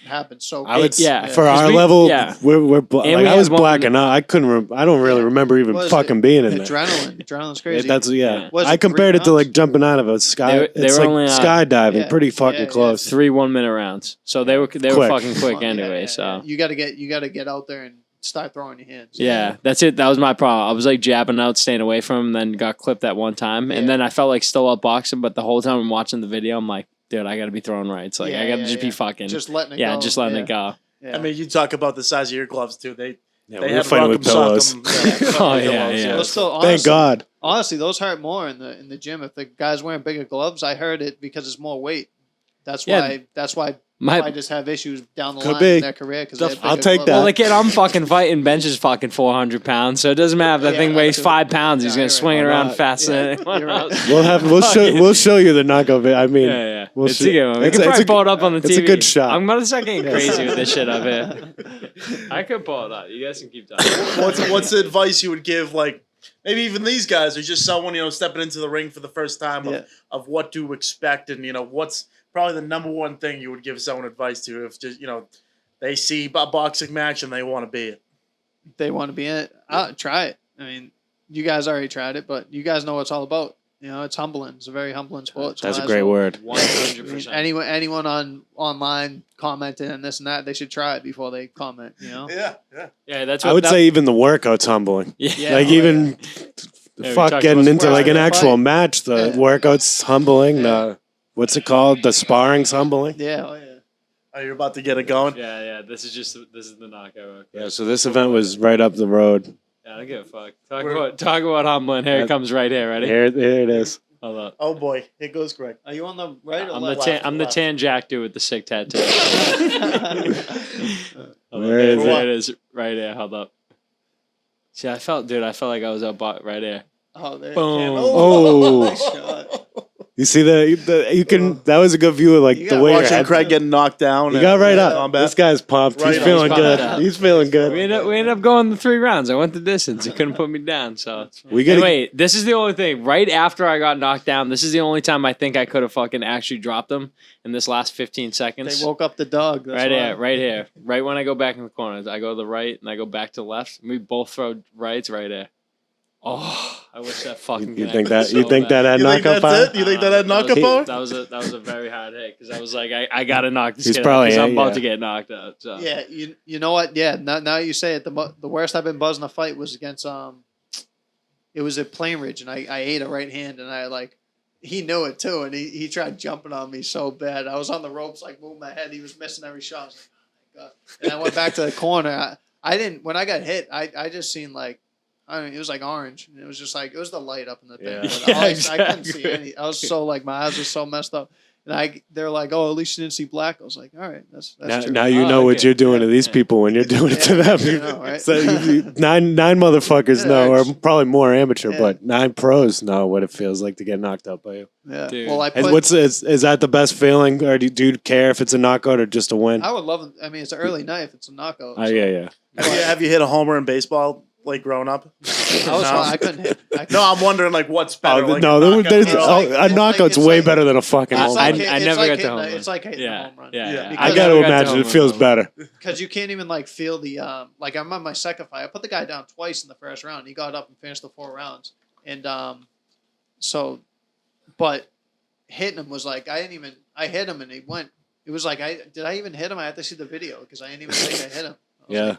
S4: Happens so.
S3: I would, for our level, we're like, I was blacking out. I couldn't. I don't really remember even fucking being in there.
S4: Adrenaline's crazy.
S3: I compared it to like jumping out of a sky. It's like skydiving, pretty fucking close.
S5: 3 1-minute rounds. So they were fucking quick anyway. So
S4: you got to get out there and start throwing your hands.
S5: Yeah, that's it. That was my problem. I was like jabbing out, staying away from him, then got clipped that one time. And then I felt like still up boxing, but the whole time I'm watching the video, I'm like, dude, I got to be throwing rights. Like, I got to just be fucking.
S4: Just letting it go.
S5: Yeah, just letting it go.
S2: Yeah. I mean, you talk about the size of your gloves, too. They
S3: were fighting with pillows.
S5: Thank
S3: God.
S4: Honestly, those hurt more in the gym. If the guy's wearing bigger gloves, I heard it because it's more weight. That's why fighters have issues down the line in their career.
S3: I'll take that.
S5: Well, the kid I'm fucking fighting benches fucking 400 pounds, so it doesn't matter if that thing weighs 5 pounds. He's gonna swing it around faster than anyone else.
S3: We'll show you the knockout video. I mean,
S5: it's a good one. We can probably pull it up on the TV.
S3: It's a good shot.
S5: I'm about to start getting crazy with this shit up here. I could pull it up. You guys can keep talking.
S2: What's the advice you would give, like, maybe even these guys, or just someone, stepping into the ring for the first time of what to expect, and what's probably the number one thing you would give someone advice to if just they see a boxing match and they want to be it?
S4: They want to be in it. Try it. I mean, you guys already tried it, but you guys know what it's all about. It's humbling. It's a very humbling sport.
S3: That's a great word.
S5: 100%.
S4: Anyone online commenting and this and that, they should try it before they comment.
S2: Yeah.
S5: That's.
S3: I would say even the workout's humbling.
S5: Yeah.
S3: Like even getting into like an actual match, the workout's humbling. The what's it called? The sparring's humbling.
S4: Yeah.
S2: Oh, you're about to get it going?
S5: Yeah. This is the knockout.
S3: Yeah, so this event was right up the road.
S5: Yeah, I don't give a fuck. Talk about humbling. Here it comes right here. Ready?
S3: Here it is.
S5: Hold up.
S2: Oh boy, here goes Craig.
S4: Are you on the right or
S5: I'm
S4: left?
S5: I'm the tan Jack dude with the sick tattoo.
S3: Where is
S5: there it is. Right there. Hold up. See, I felt like I was up right there.
S4: Oh, there.
S5: Boom.
S3: Oh.
S4: Nice shot.
S3: You see that was a good view of like the way
S2: watching Craig getting knocked down.
S3: You got right up. This guy's pumped.
S2: Right
S3: He's
S2: up.
S3: feeling
S5: He's
S3: good.
S5: pumped up.
S3: He's feeling good.
S5: We ended up going the 3 rounds. I went the distance. He couldn't put me down. So wait, this is the only thing. Right after I got knocked down, this is the only time I think I could have fucking actually dropped him in this last 15 seconds.
S4: They woke up the dog.
S5: Right here. Right when I go back in the corner, I go to the right and I go back to the left. And we both throw rights right there. Oh, I wish that fucking.
S3: You think that had
S2: You think
S3: knockout
S2: that's
S3: power?
S2: it? You think that had knockout power?
S5: That was a very hard hit because I was like, I gotta knock this
S3: He's
S5: kid out
S3: probably-
S5: because I'm about
S3: yeah.
S5: to get knocked out. So.
S4: Yeah, you know what? Yeah, now you say it. The worst I've been buzzing a fight was against it was at Plain Ridge, and I ate a right hand, and he knew it too, and he tried jumping on me so bad. I was on the ropes, like moving my head. He was missing every shot. I was like, oh my god! And I went back to the corner. I didn't. When I got hit, I just seen like. I mean, it was like orange. And it was just like it was the light up in the thing.
S3: Yeah.
S4: But
S5: Yeah,
S4: I couldn't see any. I was so like my eyes were so messed up. And they're like, "Oh, at least you didn't see black." I was like, "All right, that's true."
S3: Now you
S5: Oh,
S3: know what
S5: okay.
S3: you're doing to these
S5: Yeah.
S3: people when you're doing it to them.
S4: You know, right?
S3: So nine motherfuckers
S4: It
S3: know, or
S4: hurts.
S3: probably more amateur,
S4: Yeah.
S3: but 9 pros know what it feels like to get knocked out by you.
S4: Yeah.
S5: Dude.
S4: Well,
S3: Is that the best feeling, or do you care if it's a knockout or just a win?
S4: I would love it. I mean, it's an early night if it's a knockout. so.
S3: Yeah.
S2: Have you hit a homer in baseball like growing up?
S4: I couldn't hit.
S2: No, I'm wondering like what's better. like,
S3: No,
S2: a knockout
S3: there's
S2: or
S4: It's
S2: a-
S4: like-
S3: a
S4: it's
S3: knockout's
S4: like-
S3: way better than a fucking
S5: I-
S3: home
S5: I-
S3: run.
S5: I never got to home run.
S4: It's like hitting
S5: Yeah.
S4: a home run.
S5: Yeah.
S2: Because
S3: I
S4: I
S3: got to
S5: never got to
S3: imagine
S5: home
S3: it
S5: run
S3: feels
S5: though.
S3: better.
S4: Because you can't even like feel the like I remember my second fight. I put the guy down twice in the first round. He got up and finished the 4 rounds. And but hitting him was like I hit him and he went. It was like did I even hit him? I had to see the video because I didn't even think I hit him. I was
S3: Yeah.
S4: like,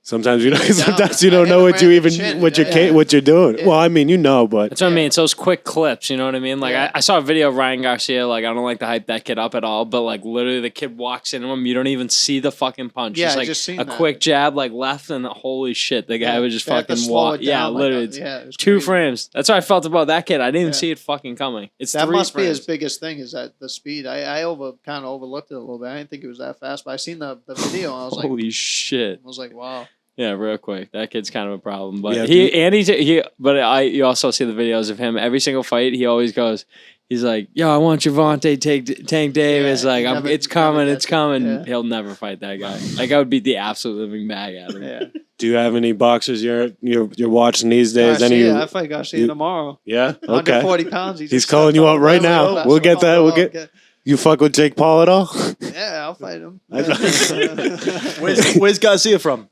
S3: Sometimes you
S4: down.
S3: sometimes you
S4: I
S3: don't
S4: hit
S3: know
S4: him
S3: what
S4: right
S3: you
S4: in the
S3: even
S4: chin.
S3: what you're
S4: Yeah.
S3: what you're doing.
S4: Yeah.
S3: Well, I mean, but
S5: That's what I mean. It's those quick clips, you know what I mean? Like
S4: Yeah.
S5: I saw a video of Ryan Garcia. Like I don't like to hype that kid up at all, but like literally the kid walks into him, you don't even see the fucking punch.
S4: Yeah,
S5: It's
S4: I
S5: like
S4: just seen
S5: a
S4: that.
S5: quick jab, like left, and holy shit, the guy was just
S4: They have to
S5: fucking
S4: slow
S5: walk.
S4: it
S5: Yeah,
S4: down, like,
S5: literally, it's
S4: it was
S5: 2
S4: crazy.
S5: frames. That's how I felt about that kid. I didn't even
S4: Yeah.
S5: see it fucking coming. It's
S4: That
S5: 3
S4: must be
S5: frames.
S4: his biggest thing is that the speed. I kind of overlooked it a little bit. I didn't think it was that fast, but I seen the video and I was like,
S5: Holy shit.
S4: wow.
S5: Yeah, real quick. That kid's kind of a problem, but
S3: Yeah,
S5: you also see the videos of him every single fight. He always goes, he's like, "Yo, I want Javante Tank Davis."
S4: Yeah,
S5: like,
S4: he never-
S5: it's coming,
S4: never
S5: it's
S4: gets it.
S5: coming.
S4: Yeah.
S5: He'll never fight that guy. Like, I would beat the absolute living bag out of him.
S4: Yeah.
S3: do you have any boxers you're watching these days?
S4: I fight Garcia
S3: you-
S4: tomorrow.
S3: Yeah. Okay.
S4: 140 pounds. He
S3: He's
S4: just
S3: calling
S4: stepped
S3: you
S4: up
S3: out right
S4: really
S3: now.
S4: fast.
S3: We'll get that. We'll
S4: Okay.
S3: get. You fuck with Jake Paul at all?
S4: Yeah, I'll fight him.
S2: Where's Garcia from?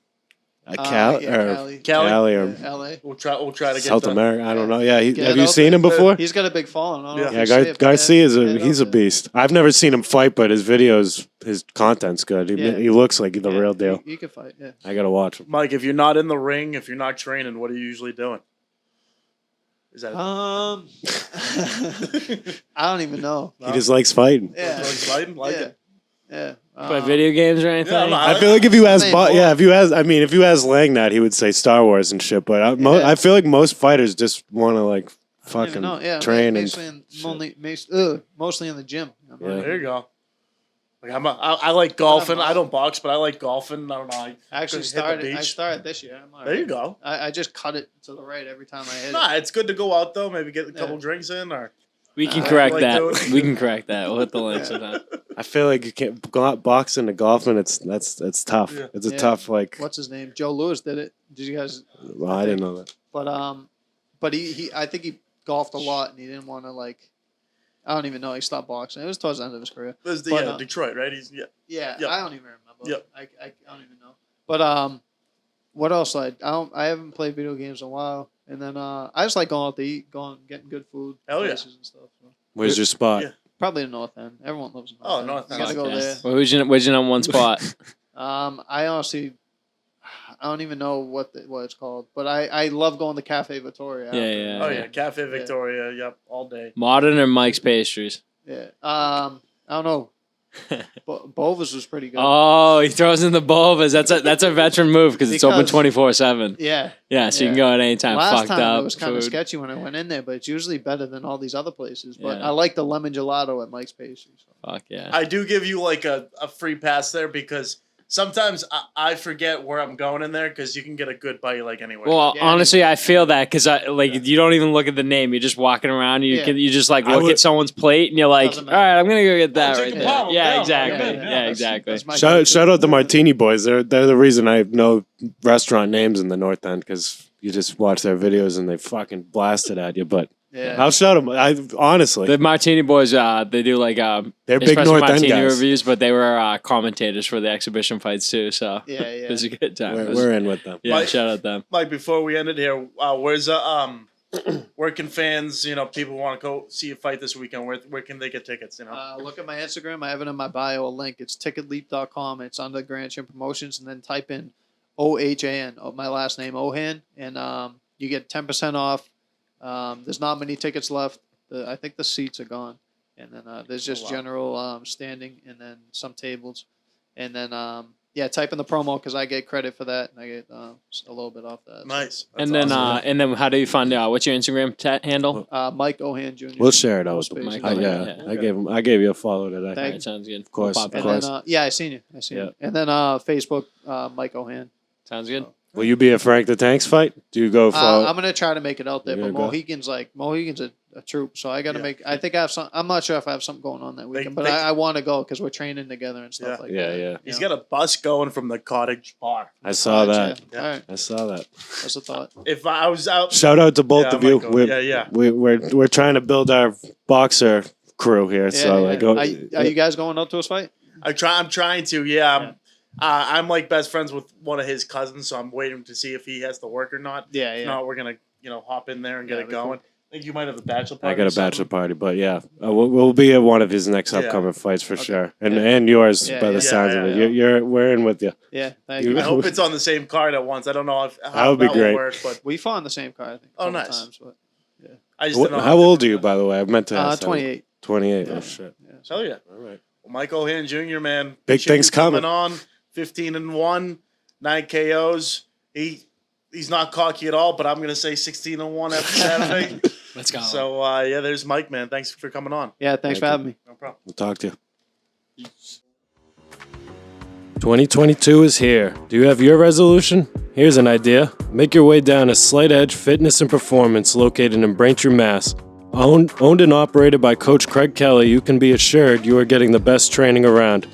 S3: Cali
S4: Cali.
S2: Cali?
S3: or
S4: L.A.
S2: We'll try to get
S3: South
S2: the-
S3: America? I don't know. Yeah.
S4: Get
S3: Have
S4: it
S3: you
S4: open.
S3: seen him before?
S4: He's got a big following. I don't know if
S3: Yeah,
S4: you see it, but
S3: Garcia is
S4: get it
S3: he's a
S4: open.
S3: beast. I've never seen him fight, but his videos, his content's good.
S4: Yeah.
S3: He looks like the
S4: Yeah,
S3: real deal.
S4: You can fight, yeah.
S3: I gotta watch him.
S2: Mike, if you're not in the ring, if you're not training, what are you usually doing? Is that
S4: I don't even know.
S3: He just likes fighting.
S4: Yeah.
S2: fighting? Like
S4: yeah.
S2: it?
S4: Yeah.
S5: Play video games or anything?
S2: Yeah, I'm not-
S3: I feel like if you ask,
S4: Same boy.
S3: if you ask Lang that, he would say Star Wars and shit. But
S4: Yeah.
S3: I feel like most fighters just want to like
S4: I don't even
S3: fucking
S4: know. Yeah,
S3: train
S4: mostly in the gym.
S3: Yeah.
S2: There you go. Like I like golfing. I don't box, but I like golfing. I don't know.
S4: I actually
S2: Hit the
S4: started. I
S2: beach.
S4: started this year. I'm all
S2: There you
S4: right.
S2: go.
S4: I just cut it to the right every time I hit it.
S2: Nah, it's good to go out though. Maybe get a couple
S4: Yeah.
S2: drinks in, or
S5: We can
S2: I
S5: correct
S2: like
S5: that.
S2: doing it.
S5: We can correct that. We'll hit the link sometime.
S3: I feel like you can't go out boxing to golfing. It's tough.
S2: Yeah.
S3: It's a
S4: Yeah.
S3: tough like.
S4: What's his name? Joe Lewis did it. Did you guys?
S3: Well, I didn't know that.
S4: But he I think he golfed a lot and he didn't want to like. I don't even know. He stopped boxing. It was towards the end of his career.
S2: there's the
S4: But,
S2: Detroit, right? He's
S4: Yeah,
S2: Yep.
S4: I don't even remember.
S2: Yep.
S4: I don't even know. But what else? I haven't played video games in a while, and then I just like going out to eat, getting good food,
S2: Hell yeah.
S4: places and stuff. So.
S3: Where's your spot?
S2: Yeah.
S4: Probably the North End. Everyone loves the North
S2: Oh,
S4: End.
S2: North
S4: You
S2: End.
S4: gotta go
S5: Okay.
S4: there.
S5: Well, where's your number one spot?
S4: I honestly, I don't even know what it's called, but I love going to Cafe Victoria.
S5: Yeah,
S4: after.
S5: yeah.
S2: Oh yeah, Cafe Victoria. Yep, all day.
S5: Modern or Mike's Pastries?
S4: Yeah. I don't know. Bova's was pretty good.
S5: Oh, he throws in the Bulbas. That's a veteran move because it's open
S4: Because-
S5: 24/7.
S4: Yeah.
S5: Yeah, so you can
S4: Yeah.
S5: go at any time.
S4: Last
S5: Fucked
S4: time
S5: up.
S4: it was kind of
S5: food.
S4: sketchy when I went in there, but it's usually better than all these other places. But
S5: Yeah.
S4: I like the lemon gelato at Mike's Pastries.
S5: Fuck yeah.
S2: I do give you like a free pass there because sometimes I forget where I'm going in there because you can get a good bite like anywhere.
S5: Well,
S4: Yeah,
S5: honestly, I feel that because you don't even look at the name. You're just walking around.
S4: Yeah.
S5: You just like
S3: I
S5: look
S3: would-
S5: at someoone's plate and you're like, all
S4: Doesn't matter.
S5: right, I'm gonna go get that right
S2: chicken
S5: there.
S2: palm,
S5: Yeah,
S2: yeah,
S5: exactly.
S2: yeah,
S5: Yeah,
S2: that's-
S5: exactly.
S4: That's my
S3: Shout out the Martini Boys. They're the reason I know restaurant names in the North End because you just watch their videos and they fucking blast it at you. But
S4: Yeah.
S3: I'll shout them. Honestly,
S5: The Martini Boys, they do like
S3: they're big
S5: espresso
S3: North End
S5: martini
S3: guys.
S5: reviews, but they were commentators for the exhibition fights too. So
S4: Yeah,
S5: it was a good time.
S3: We're in with them.
S5: Yeah,
S2: Mike-
S5: shout out them.
S2: Mike, before we end it here, where can fans, people want to go see a fight this weekend? Where can they get tickets?
S4: Look at my Instagram. I have it in my bio, a link. It's ticketleap.com. It's under Grand Chin Promotions, and then type in OHAN, my last name, Ohan, and you get 10% off. There's not many tickets left. I think the seats are gone. And then there's just general standing and then some tables. And then, type in the promo because I get credit for that, and I get a little bit off that.
S2: Nice.
S5: And then, how do you find what's your Instagram handle?
S4: Mike Ohan Jr.
S3: We'll share it out.
S4: Most pages.
S5: Mike Ohan,
S3: Yeah, I gave you a follow today.
S4: Thank
S5: All right, sounds good.
S3: Of course,
S5: We'll pop
S3: of
S5: it.
S3: course.
S4: And then, I seen you.
S3: Yeah.
S4: And then Facebook, Mike Ohan.
S5: Sounds good.
S3: Will you be a Frank the Tanks fight? Do you go for?
S4: I'm gonna try to make it out there,
S3: You're
S4: but
S3: gonna go?
S4: Mohegan's a troop, so I got to make. I think I have some. I'm not sure if I have something going on that weekend, but
S2: they-
S4: I want to go because we're training together and stuff like that.
S3: Yeah.
S2: He's got a bus going from the cottage bar.
S3: I saw that.
S4: Yeah. All right,
S3: I saw that.
S4: that's a thought.
S2: If I was out,
S3: Shout out to both
S2: Yeah,
S3: of you.
S2: Michael.
S3: We're trying to build our boxer crew here. So
S4: Are you guys going up to a fight?
S2: I'm trying to. Yeah. I'm like best friends with one of his cousins, so I'm waiting to see if he has to work or not.
S4: Yeah,
S2: If not, we're gonna hop in there and get it going. I think you might have a bachelor party.
S3: I got
S2: or
S3: a
S2: something.
S3: bachelor party, but yeah, we'll be at one of his next upcoming fights for sure, and yours
S4: Yeah,
S3: by the
S4: yeah.
S3: sounds of it.
S2: Yeah.
S3: We're in with you.
S4: Yeah, thank
S3: You-
S4: you.
S2: I hope it's on the same card at once. I don't know
S3: That
S2: how
S3: would be
S2: that will
S3: great.
S2: work, but
S4: We fought in the same car, I think.
S2: Oh,
S4: a couple
S2: nice.
S4: Times, but
S2: I just don't know
S3: How old are you, by the way? I meant to ask. that.
S4: 28.
S3: 28. Oh shit.
S2: Hell yeah.
S3: All right.
S2: Well, Mike Ohan Jr., man.
S3: Big
S2: appreciate
S3: things
S2: you coming
S3: coming.
S2: on. 15-1, 9 KOs. He's not cocky at all, but I'm gonna say 16-1 after Saturday.
S5: Let's go.
S2: So there's Mike, man. Thanks for coming on.
S4: Yeah, thanks for having me.
S2: No problem.
S3: We'll talk to you. 2022 is here. Do you have your resolution? Here's an idea. Make your way down to Slight Edge Fitness and Performance located in Braintree, Mass. Owned and operated by Coach Craig Kelly, you can be assured you are getting the best training around.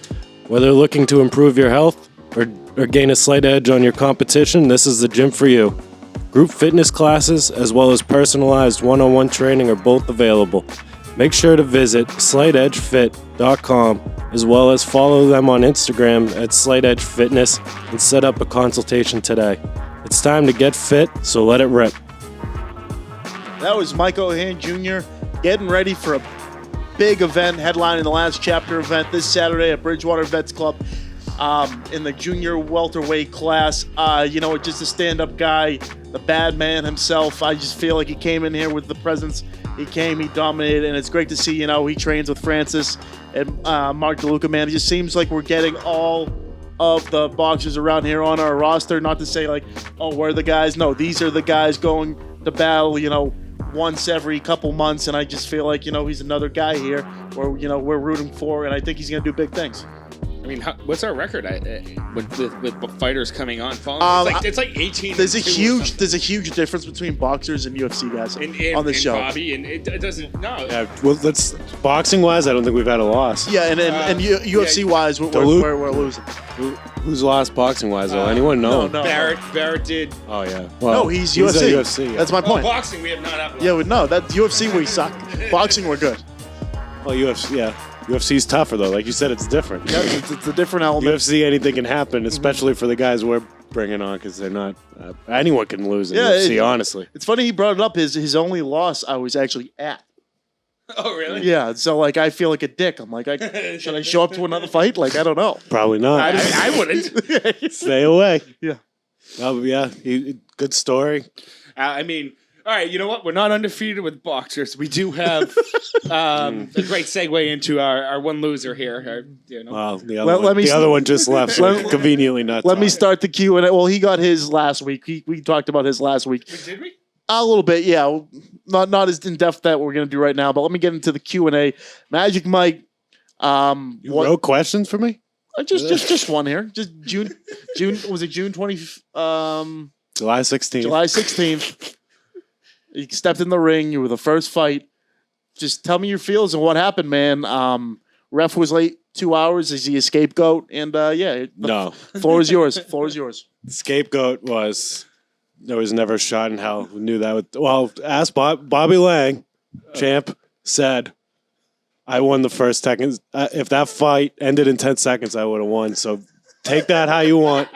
S3: Whether looking to improve your health or gain a slight edge on your competition, this is the gym for you. Group fitness classes as well as personalized one-on-one training are both available. Make sure to visit slightedgefit.com as well as follow them on Instagram at Slight Edge Fitness and set up a consultation today. It's time to get fit, so let it rip.
S2: That was Mike Ohan Jr. getting ready for a big event, headlining the last chapter event this Saturday at Bridgewater Vets Club in the junior welterweight class. Just a stand-up guy, the bad man himself. I just feel like he came in here with the presence. He dominated, and it's great to see, he trains with Francis and Mark DeLuca, man. It just seems like we're getting all of the boxers around here on our roster. Not to say like, oh, we're the guys. No, these are the guys going to battle, once every couple months, and I just feel like, he's another guy here where, we're rooting for, and I think he's going to do big things.
S6: I mean, what's our record with fighters coming on? It's like 18.
S2: There's a huge difference between boxers and UFC guys on this show.
S6: Bobby, and it doesn't. No.
S3: Yeah, well, that's boxing wise. I don't think we've had a loss.
S2: Yeah, and UFC wise, we're losing.
S3: Who's lost boxing wise though? Anyone know?
S2: No.
S6: Barrett did.
S3: Oh yeah. Well,
S2: No, he's
S3: at
S2: UFC.
S3: UFC.
S2: That's my point.
S6: Boxing, we have not had.
S2: Yeah, no, that's UFC. We suck. Boxing, we're good.
S3: Well, UFC. Yeah, UFC's tougher though. Like you said, it's different.
S2: Yeah, it's a different element.
S3: UFC, anything can happen, especially for the guys we're bringing on because they're not. Anyone can lose in UFC. Honestly,
S2: it's funny he brought it up. His only loss I was actually at.
S6: Oh really?
S2: Yeah, so like I feel like a dick. I'm like, should I show up to another fight? Like I don't know.
S3: probably not.
S6: I wouldn't.
S3: Stay away.
S2: Yeah.
S3: Oh yeah. Good story.
S6: I mean, all right. You know what? We're not undefeated with boxers. We do have a great segue into our one loser here.
S3: Well, the
S2: Let
S3: other one just left. So conveniently not.
S2: Let me start the Q&A. Well, he got his last week. We talked about his last week.
S6: Did we?
S2: A little bit, yeah. Not as in depth that we're gonna do right now, but let me get into the Q&A. Magic Mike.
S3: You wrote questions for me?
S2: Just one here. Just June. Was it June 20?
S3: July 16th.
S2: July 16th. You stepped in the ring. You were the first fight. Just tell me your feels and what happened, man. Ref was late 2 hours. Is he a scapegoat? And
S3: No.
S2: Floor is yours. Floor is yours.
S3: The scapegoat was there was never a shot in hell. We knew that. Ask Bobby Lang. champ, said, I won the first seconds. If that fight ended in 10 seconds, I would have won. So take that how you want.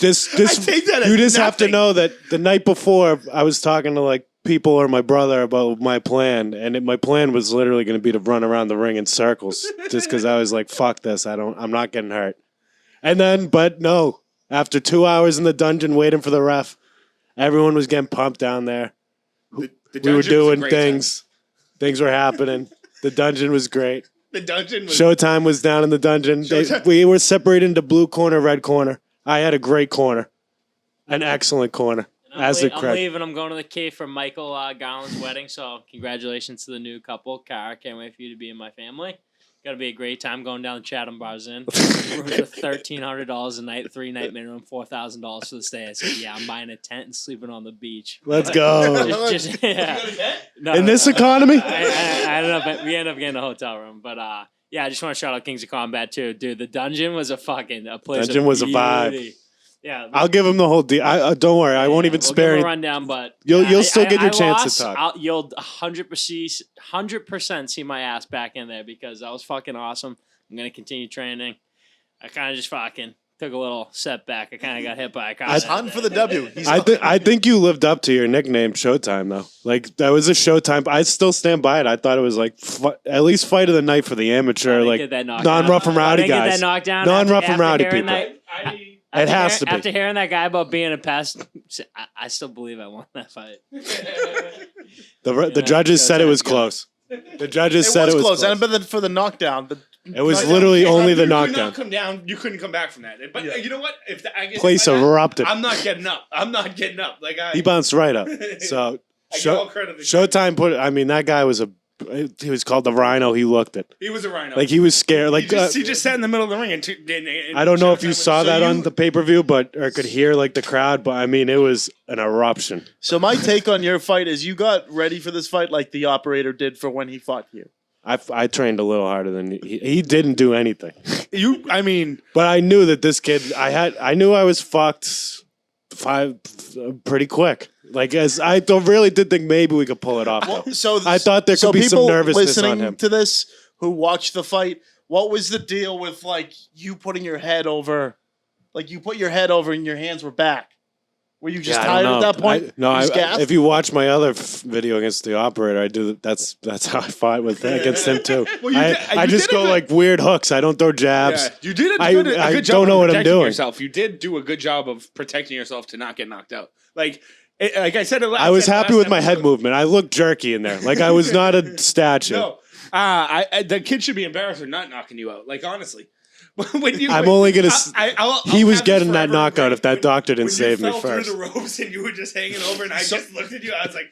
S3: This
S6: take that as
S3: you just have to
S6: nothing.
S3: know that the night before I was talking to like people or my brother about my plan, and my plan was literally going to be to run around the ring in circles, just because I was like, "Fuck this! I'm not getting hurt." And then, but no, after 2 hours in the dungeon waiting for the ref, everyone was getting pumped down there.
S6: The
S3: We were
S6: dungeon was a
S3: doing
S6: great
S3: things. Things were happening. The dungeon was great.
S6: time. The dungeon was
S3: Showtime was down in the dungeon.
S6: Showtime.
S3: We were separated into blue corner, red corner. I had a great corner, an excellent corner. As did
S5: I'm
S3: Craig.
S5: leaving. I'm going to the Cape for Michael Garland's wedding. So congratulations to the new couple. Cara, can't wait for you to be in my family. Got to be a great time going down the Chatham Bars Inn. Rooms are $1,300 a night, 3-night minimum, $4,000 for the stay. I said, yeah, I'm buying a tent and sleeping on the beach.
S3: Let's go.
S5: Yeah. No,
S3: In this
S5: no,
S3: economy?
S5: I don't know, but we end up getting a hotel room. But yeah, I just want to shout out Kings of Combat too, dude. The dungeon was a place.
S3: Dungeon was a vibe.
S5: beauty. Yeah,
S3: I'll give him the whole deal. Don't worry. I won't even
S5: we'll
S3: spare
S5: give
S3: any.
S5: him a rundown, but
S3: You'll still get your chance to
S5: lost.
S3: talk.
S5: You'll 100% see my ass back in there because that was fucking awesome. I'm gonna continue training. I kind of just fucking took a little setback. I kind of got hit by a car.
S2: Hunt for the W. He's
S3: I think you lived up to your nickname, Showtime, though. Like, that was a Showtime. I still stand by it. I thought it was, like, at least fight of the night for the amateur, like, non-rough and rowdy guys.
S5: Get that knockdown
S3: Non-rough
S5: after
S3: and rowdy
S5: hearing
S3: people. It has to be.
S5: After hearing that guy about being a pest, I still believe I won that fight.
S3: The judges said it was close. The judges said it was close.
S2: And but then for the knockdown,
S3: It was literally only the
S6: You could
S3: knockdown.
S6: not come down. You couldn't come back from that. But you know what? I guess
S3: Place erupted.
S6: I'm not getting up. Like
S3: He bounced right up. So
S6: I give all credit to
S3: Showtime that guy was he was called the Rhino. He looked it.
S6: He was a rhino.
S3: Like, he was scared. Like,
S6: he just sat in the middle of the ring and
S3: I don't know if you
S6: Showtime
S3: saw
S6: was-
S3: that on the pay-per-view, or could hear like the crowd, but I mean, it was an eruption.
S2: So my take on your fight is you got ready for this fight like the operator did for when he fought you.
S3: I trained a little harder than he didn't do anything.
S6: But
S3: I knew that this kid, I knew I was fucked pretty quick. Like, as I really did think maybe we could pull it off. Though.
S2: So
S3: I thought there could be some
S2: people
S3: nervousness on
S2: listening
S3: him.
S2: to this who watched the fight, what was the deal with like you putting your head over, like you put your head over and your hands were back? Were you just
S3: I
S2: tired
S3: don't
S2: at
S3: know.
S2: that point? You just gassed?
S3: If you watch my other video against the operator, I do. That's how I fought against him too.
S6: Well,
S3: I just go like weird hooks. I don't throw jabs.
S6: you did
S3: I
S6: good job
S3: don't know
S6: of
S3: what I'm
S6: protecting
S3: doing.
S6: yourself. You did do a good job of protecting yourself to not get knocked out. Like I said,
S3: I was happy with my head movement. I looked jerky in there. Like, I was not a statue.
S6: No, the kid should be embarrassed for not knocking you out. Like, honestly.
S3: I'm only gonna. He was getting that knockout if that doctor didn't save me
S6: You fell
S3: first.
S6: through the ropes and you were just hanging over, and I just looked at you. I was like,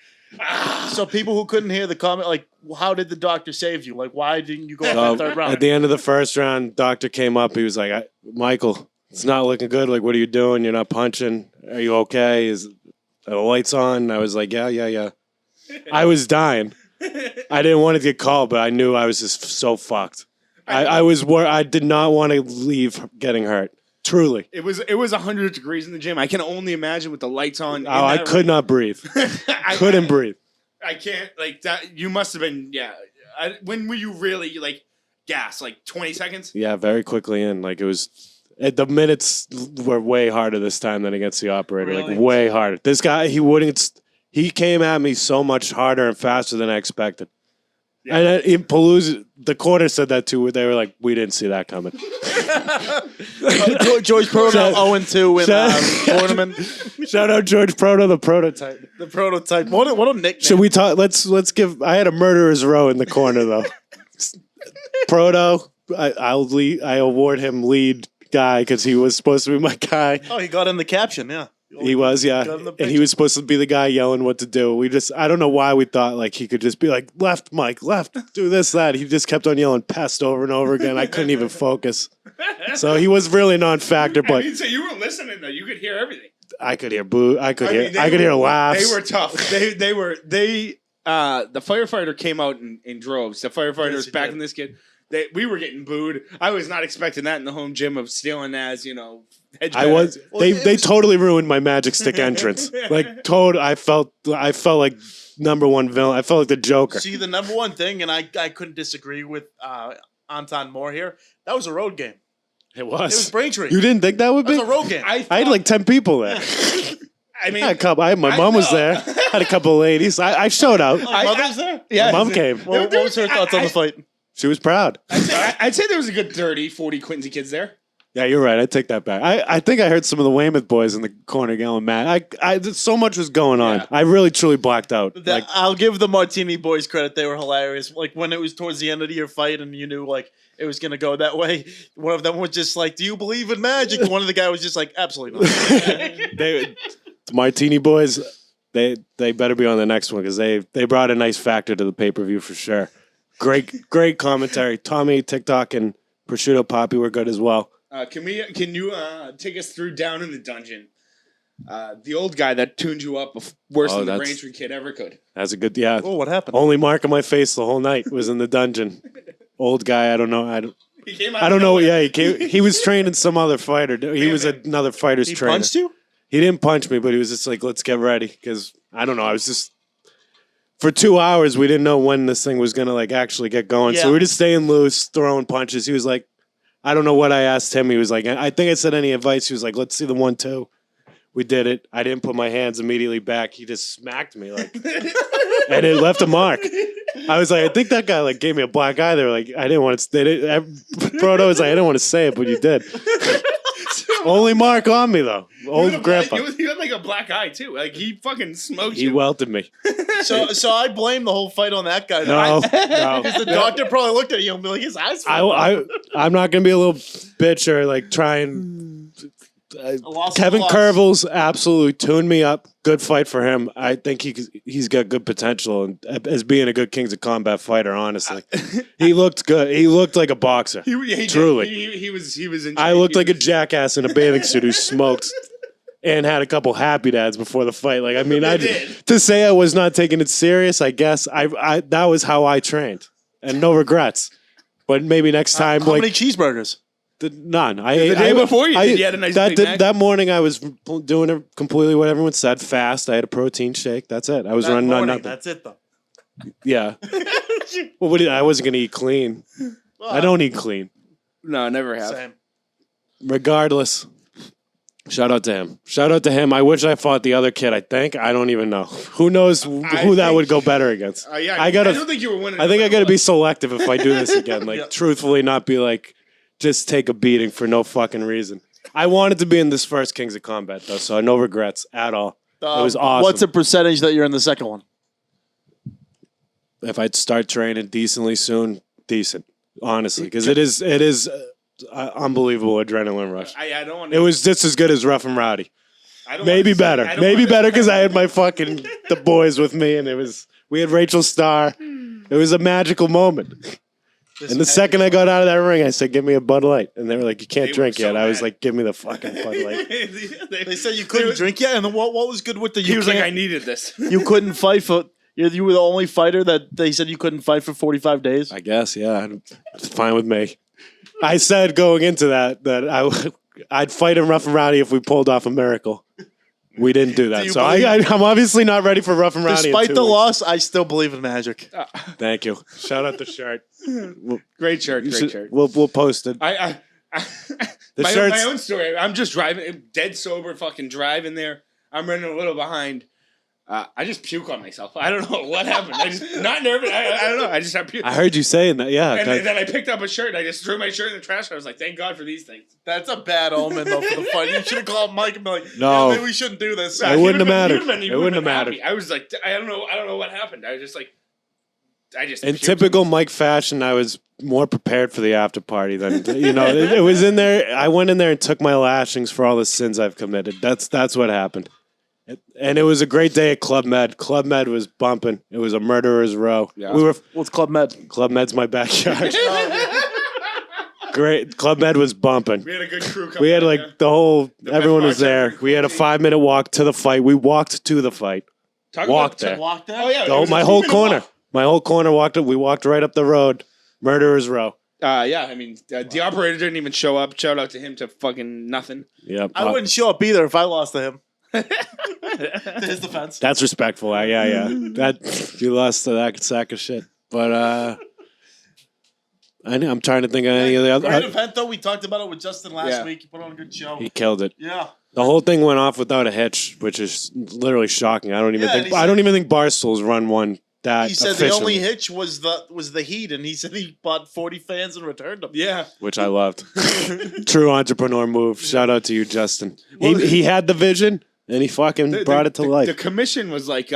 S2: So people who couldn't hear the comment, like, how did the doctor save you? Like, why didn't you go in the third round?
S3: At the end of the first round, doctor came up. He was like, Michael, it's not looking good. Like, what are you doing? You're not punching. Are you okay? Are the lights on? I was like, yeah. I was dying. I didn't want to get called, but I knew I was just so fucked. I did not want to leave getting hurt. Truly.
S6: It was 100 degrees in the gym. I can only imagine with the lights on.
S3: I could not breathe. Couldn't breathe.
S6: I can't, like, that. You must have been, yeah. When were you really, like, gas? Like 20 seconds?
S3: Yeah, very quickly in. Like, it was. The minutes were way harder this time than against the operator.
S6: Really?
S3: Like, way harder. This guy, he came at me so much harder and faster than I expected. Yeah. And in Palooza, the corner said that too. They were like, "We didn't see that coming."
S2: George Proto 0-2 in tournament.
S3: Shout out George Proto, the prototype.
S2: The prototype. What a nickname.
S3: Should we talk? Let's give. I had a murderer's row in the corner though. Proto, I award him lead guy because he was supposed to be my guy.
S2: Oh, he got in the caption. Yeah.
S3: He was, yeah. And he was supposed to be the guy yelling what to do. I don't know why we thought like he could just be like, left, Mike, left, do this, that. He just kept on yelling pest over and over again. I couldn't even focus. So he was really non-factor, but
S6: So you were listening though. You could hear everything.
S3: I could hear boo. I could hear laughs.
S6: They were tough. The firefighter came out in droves. The firefighter was backing this kid. we were getting booed. I was not expecting that in the home gym of Steele and Nazz, hedge
S3: I
S6: better.
S3: was. They totally ruined my Magic Stick entrance. Like, I felt like number one villain. I felt like the Joker.
S2: See, the number one thing, and I couldn't disagree with Antan more here. That was a road game.
S3: It was.
S2: It was Braintree.
S3: You didn't think that would
S2: That
S3: be?
S2: was a road game.
S3: I had like 10 people there.
S6: I mean,
S3: I had a couple. My mom was there. Had a couple of ladies. I showed out.
S2: Mother's there?
S6: yeah,
S3: My mom came.
S2: What was her thoughts on the fight?
S3: She was proud.
S6: I'd say there was a good 30, 40 Quincy kids there.
S3: Yeah, you're right. I take that back. I think I heard some of the Weymouth boys in the corner yelling, "Matt!" So much was going on.
S6: Yeah.
S3: I really truly blacked out.
S2: I'll give the Martini boys credit. They were hilarious. Like when it was towards the end of your fight and you knew like it was going to go that way. One of them was just like, "Do you believe in magic?" And one of the guys was just like, "Absolutely not."
S3: The Martini boys, they better be on the next one because they brought a nice factor to the pay-per-view for sure. Great commentary. Tommy, TikTok, and Prosciutto Poppy were good as well.
S6: Can you take us through down in the dungeon? The old guy that tuned you up worse than the Braintree kid ever could.
S3: That's a good, yeah.
S2: Oh, what happened?
S3: Only mark on my face the whole night was in the dungeon. Old guy, I don't know.
S6: He came out
S3: I don't know.
S6: nowhere.
S3: Yeah, he came. He was training some other fighter. He was another fighter's
S2: He
S3: trainer.
S2: punched you?
S3: He didn't punch me, but he was just like, "Let's get ready," because I don't know. I was just for 2 hours. We didn't know when this thing was gonna like actually get going, so
S2: Yeah.
S3: we were just staying loose, throwing punches. He was like, I don't know what I asked him. He was like, I think I said any advice. He was like, "Let's see the 1-2." We did it. I didn't put my hands immediately back. He just smacked me like, and it left a mark. I was like, I think that guy like gave me a black eye. They were like, I didn't want to. Frodo was like, I didn't want to say it, but you did. Only mark on me though. Old grandpa.
S6: He had like a black eye too. Like he fucking smoked
S3: He
S6: you.
S3: welted me.
S2: So I blame the whole fight on that guy.
S3: No,
S2: Because the
S3: no.
S2: doctor probably looked at you and be like, his eyes.
S3: I'm not gonna be a little bitch or like try and. Kevin Curvels absolutely tuned me up. Good fight for him. I think he's got good potential and as being a good Kings of Combat fighter. Honestly, he looked good. He looked like a boxer.
S6: He
S3: Truly.
S6: he was. In
S3: I looked like a jackass in a bathing suit who smoked and had a couple happy dads before the fight. Like I mean, to say I was not taking it serious, I guess I that was how I trained, and no regrets. But maybe next time,
S2: How
S3: like
S2: many cheeseburgers?
S3: none.
S6: The day before you had a nice Big Mac.
S3: that morning I was doing it completely what everyone said. Fast. I had a protein shake. That's it. I was
S2: That
S3: running on
S2: morning,
S3: nothing.
S2: That's it though.
S3: Yeah. Well, I wasn't gonna eat clean. I don't eat clean.
S6: No, never have.
S2: Same.
S3: Regardless, shout out to him. Shout out to him. I wish I fought the other kid. I don't even know. Who knows who that would go better against?
S6: Yeah,
S3: I
S6: don't think you were winning.
S3: I think I gotta be selective if I do this again. Like
S2: Yeah.
S3: truthfully, not be like just take a beating for no fucking reason. I wanted to be in this first Kings of Combat though, so no regrets at all. It was awesome.
S2: What's the percentage that you're in the second one?
S3: If I'd start training decently soon, decent, honestly, because it is unbelievable adrenaline rush.
S6: I don't want.
S3: It was just as good as Rough and Rowdy.
S6: I don't
S3: Maybe
S6: wanna say-
S3: better.
S6: I don't
S3: Maybe
S6: wanna-
S3: better because I had my fucking the boys with me, and we had Rachel Starr. It was a magical moment. And the second I got out of that ring, I said, "Give me a Bud Light," and they were like, "You can't
S6: They
S3: drink
S6: were so
S3: yet." I was
S6: mad.
S3: like, "Give me the fucking Bud Light."
S2: They said you couldn't drink yet, and then what was good with the?
S6: He was like,
S2: can't-
S6: I needed this.
S2: you couldn't fight for. You were the only fighter that they said you couldn't fight for 45 days.
S3: I guess, yeah, it's fine with me. I said going into that I'd fight in Rough and Rowdy if we pulled off a miracle. We didn't do that,
S2: you
S3: so
S2: believe-
S3: I'm obviously not ready for Rough and Rowdy. in
S2: Despite
S3: 2
S2: the
S3: weeks.
S2: loss, I still believe in magic.
S3: Thank you. Shout out the shirt.
S6: Great shirt. Great shirt.
S3: We'll post it.
S6: I
S3: The
S6: my
S3: shirts-
S6: own story. I'm just driving, dead sober, fucking driving there. I'm running a little behind. I just puke on myself. I don't know what happened. I just not nervous. I don't know. I just have puke.
S3: I heard you saying that. Yeah,
S6: And then I picked up a shirt. And I just threw my shirt in the trash. I was like, thank God for these things.
S2: That's a bad omen, though, for the fight. You should have called Mike and be like,
S3: No.
S2: "Yeah, maybe we shouldn't do this."
S3: It wouldn't have mattered.
S6: He
S3: It wouldn't have
S6: been
S3: mattered.
S6: happy. I was like, I don't know what happened. I was just like,
S3: In
S6: puked.
S3: typical Mike fashion, I was more prepared for the after party than it was in there. I went in there and took my lashings for all the sins I've committed. That's what happened. And it was a great day at Club Med. Club Med was bumping. It was a murderer's row.
S6: Yeah.
S3: We were
S2: What's Club Med?
S3: Club Med's my backyard. Great. Club Med was bumping.
S6: We had a good crew.
S3: We had like everyone was there.
S6: bartender,
S3: We had a 5-minute walk to the fight. We walked to the fight. Walked there.
S2: Walk there?
S6: Oh yeah.
S3: My whole corner. My whole corner walked up. We walked right up the road. Murderer's row.
S6: Yeah, I mean, the operator didn't even show up. Shout out to him to fucking nothing.
S3: Yeah,
S2: I wouldn't show up either if I lost to him. To his defense.
S3: That's respectful. Yeah. That you lost to that sack of shit. But I'm trying to think of any of the other.
S2: Great event though. We talked about it with Justin last week. He put on a good show.
S3: He killed it.
S2: Yeah.
S3: The whole thing went off without a hitch, which is literally shocking. I don't even think Barstool's run one that.
S2: He said
S3: efficiently.
S2: the only hitch was the heat, and he said he bought 40 fans and returned them.
S6: Yeah.
S3: Which I loved. True entrepreneur move. Shout out to you, Justin. He had the vision and he fucking brought it to life.
S6: The commission was like,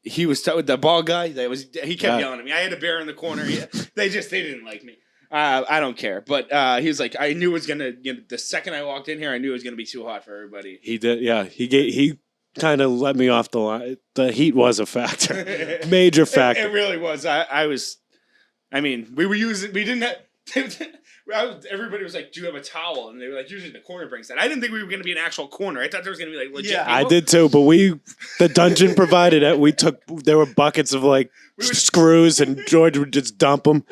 S6: he was with the ball guy. He kept yelling at me. I had a bear in the corner. They didn't like me. I don't care. But he was like, I knew it was gonna. The second I walked in here, I knew it was gonna be too hot for everybody.
S3: He did. Yeah. He kind of let me off the line. The heat was a factor, major factor.
S6: It really was. I mean, we didn't have. Everybody was like, "Do you have a towel?" And they were like, "Usually the corner brings that." I didn't think we were going to be an actual corner. I thought there was going to be like legit.
S2: Yeah,
S3: I did too, but the dungeon provided it. There were buckets of like screws, and George would just dump them.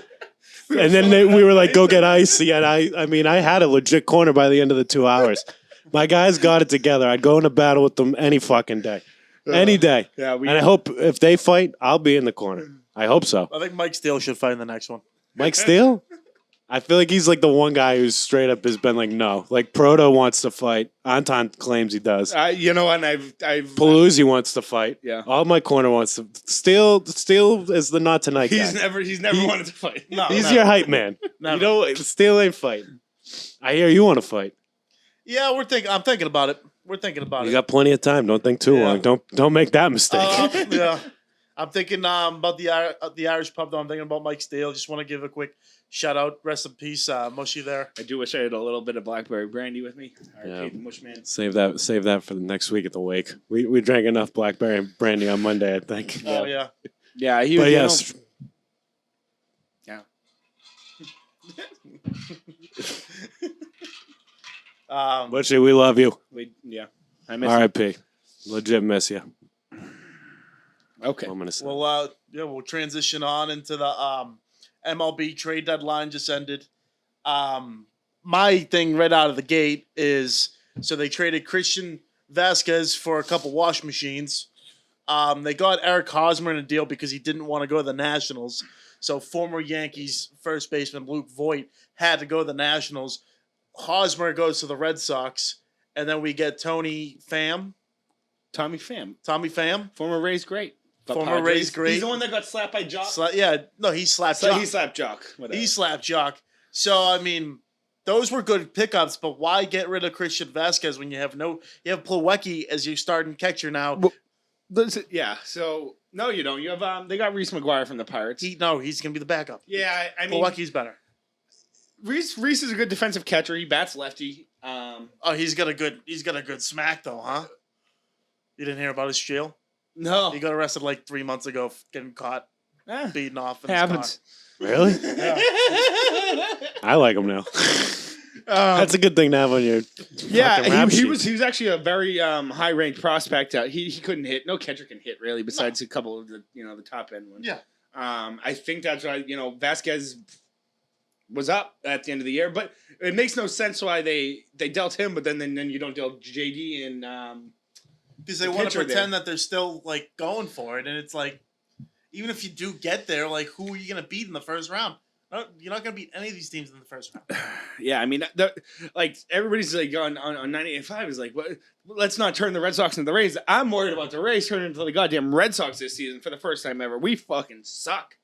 S3: And then we were like, "Go get ice." And I had a legit corner by the end of the 2 hours. My guys got it together. I'd go into battle with them any fucking day, any day. Yeah, and I hope if they fight, I'll be in the corner. I hope so.
S2: I think Mike Steele should fight in the next one.
S3: Mike Steele? I feel like he's like the one guy who's straight up has been like, no. Like Proto wants to fight. Antan claims he does.
S6: And I've
S3: Paluzzi wants to fight.
S6: Yeah.
S3: All my corner wants to. Steele is the not tonight guy.
S6: He's never wanted to fight.
S2: No,
S3: he's your hype man.
S2: Never.
S3: Steele ain't fighting. I hear you want to fight.
S2: Yeah, I'm thinking about it. We're thinking about it.
S3: You got plenty of time. Don't think too long. Don't make that mistake.
S2: Yeah. I'm thinking about the Irish pub, though. I'm thinking about Mike Steele. Just want to give a quick shout out. Rest in peace, Mushy there.
S6: I do wish I had a little bit of blackberry brandy with me. Mushman.
S3: Save that for the next week at the wake. We drank enough blackberry and brandy on Monday, I think.
S2: Oh, yeah.
S6: Yeah,
S3: but yes. Mushy, we love you.
S6: I miss
S3: R.I.P. Legit miss you.
S6: Okay.
S3: I'm gonna say.
S2: Well, we'll transition on into the MLB Trade Deadline just ended. My thing right out of the gate is, so they traded Christian Vasquez for a couple wash machines. They got Eric Hosmer in a deal because he didn't want to go to the Nationals. So former Yankees first baseman Luke Voigt had to go to the Nationals. Hosmer goes to the Red Sox, and then we get Tommy Pham.
S6: Former Rays great. He's the one that got slapped by Jock.
S2: He slapped Jock.
S6: He slapped Jock.
S2: He slapped Jock. So, I mean, those were good pickups, but why get rid of Christian Vasquez when you have Plawecki as your starting catcher now?
S6: So no, you don't. You have they got Reese McGuire from the Pirates.
S2: He's gonna be the backup.
S6: Yeah, I mean,
S2: Plawecki's better.
S6: Reese is a good defensive catcher. He bats lefty.
S2: He's got a good smack though, huh? You didn't hear about his jail?
S6: No.
S2: He got arrested like 3 months ago for getting caught beating off in
S6: happens.
S2: his
S3: Really?
S2: Yeah.
S3: I like him now. That's a good thing to have on your
S6: he was actually a very high ranked prospect. He couldn't hit. No catcher can hit really, besides a couple of the the top end ones.
S2: Yeah.
S6: I think that's why Vasquez was up at the end of the year, but it makes no sense why they dealt him, but then you don't deal JD and
S2: because they want to pretend that they're still like going for it, and it's like, even if you do get there, like who are you gonna beat in the first round? You're not gonna beat any of these teams in the first round.
S6: Yeah, I mean, like everybody's like on 98.5 is like, let's not turn the Red Sox into the Rays. I'm worried about the Rays turning into the goddamn Red Sox this season for the first time ever. We fucking suck.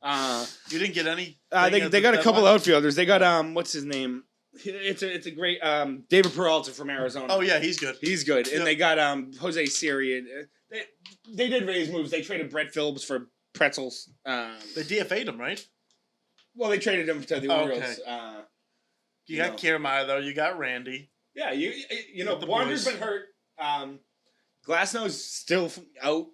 S2: You didn't get any.
S6: They got a couple outfielders. They got what's his name? It's a great David Peralta from Arizona.
S2: Oh yeah, he's good.
S6: And they got Jose Siri. They did raise moves. They traded Brett Phillips for pretzels.
S2: They DFA'd him, right?
S6: Well, they traded him to the Orioles.
S2: You got Kiermaier though. You got Randy.
S6: Yeah, you know Wander's been hurt. Glasnow's still out.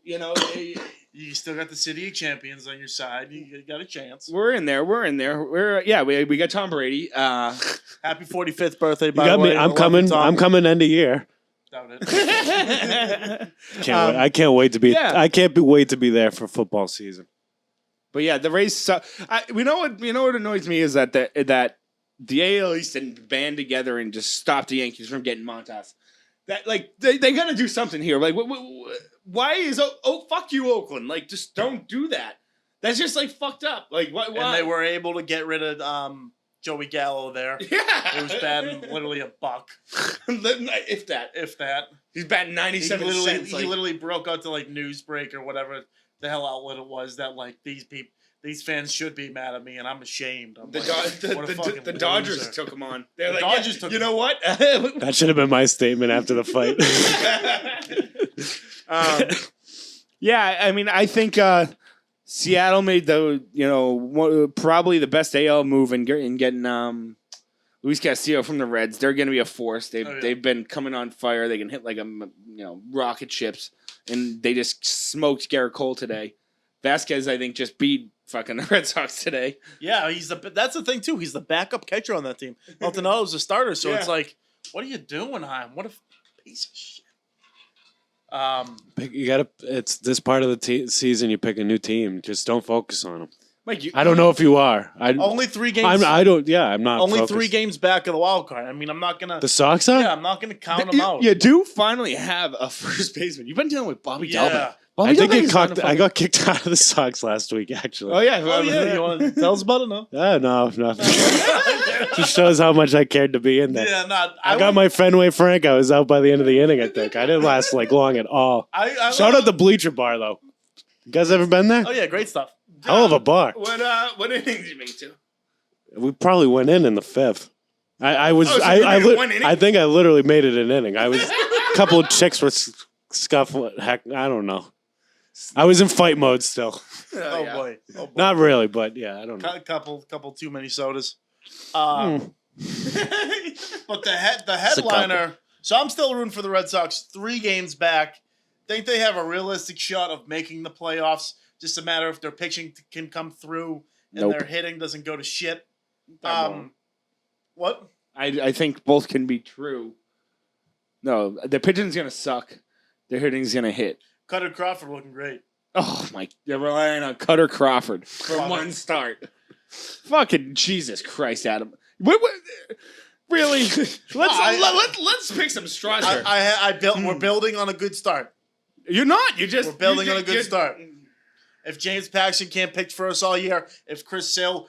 S2: You still got the City of Champions on your side. You got a chance.
S6: We're in there. We got Tom Brady.
S2: Happy 45th birthday, by
S3: the
S2: way.
S3: I'm coming end of year.
S2: Doubt it.
S3: I can't wait to be. Yeah. I can't wait to be there for football season.
S6: But yeah, the Rays suck. You know what annoys me is that the AL East didn't band together and just stop the Yankees from getting Montas. That like they got to do something here. Like why is fuck you Oakland? Like just don't do that. That's just like fucked up. Like why?
S2: And they were able to get rid of Joey Gallo there.
S6: Yeah,
S2: it was batting literally a buck.
S6: if that. He's batting 97 cents.
S2: He literally broke out to like Newsbreak or whatever the hell outlet it was that like these fans should be mad at me, and I'm ashamed.
S6: The Dodgers took him on. They're
S2: the
S6: like,
S2: Dodgers took
S6: you
S2: him.
S6: know what?
S3: That should have been my statement after the fight.
S6: Yeah, I mean, I think Seattle made probably the best AL move in getting Luis Castillo from the Reds. They're going to be a force. They've been coming on fire. They can hit like rocket ships, and they just smoked Garrett Cole today. Vasquez, I think, just beat fucking the Red Sox today.
S2: Yeah, that's the thing too. He's the backup catcher on that team. Maldonado's a starter, so It's like, what are you doing, Heim? What a piece of shit.
S3: You gotta. It's this part of the season. You pick a new team. Just don't focus on them.
S6: Mike,
S3: I don't know if you are.
S2: Only 3 games.
S3: I'm not.
S2: Only
S3: focused.
S2: 3 games back of the wild card. I mean, I'm not gonna.
S3: The Sox are.
S2: Yeah, I'm not gonna count them out.
S6: You do finally have a first baseman. You've been dealing with Bobby Delvin.
S3: I got kicked out of the Sox last week, actually.
S6: Oh yeah.
S2: You want to tell us about it? No.
S3: No. Just shows how much I cared to be in there.
S2: Yeah,
S3: I got my Fenway Frank. I was out by the end of the inning. I think I didn't last long at all. Shout out the Bleacher Bar though. You guys ever been there?
S2: Oh yeah, great stuff.
S3: Hell of a bar.
S6: What inning did you make it to?
S3: We probably went in the 5th. I think I literally made it an inning. A couple of chicks were scuffling. Heck, I don't know. I was in fight mode still.
S2: Oh boy.
S3: Not really, but yeah, I don't know.
S2: Couple too many sodas. But the headliner. So I'm still rooting for the Red Sox. 3 games back. Think they have a realistic shot of making the playoffs. Just a matter if their pitching can come through and their hitting doesn't go to shit. What?
S6: I think both can be true. No, the pitching's gonna suck. Their hitting's gonna hit.
S2: Cutter Crawford looking great.
S6: Oh my! They're relying on Cutter Crawford for one start. Fucking Jesus Christ, Adam! What really? Let's pick some straws here.
S2: We're building on a good start.
S6: You're not. We're
S2: building on a good start. If James Paxton can't pitch for us all year, if Chris Sale,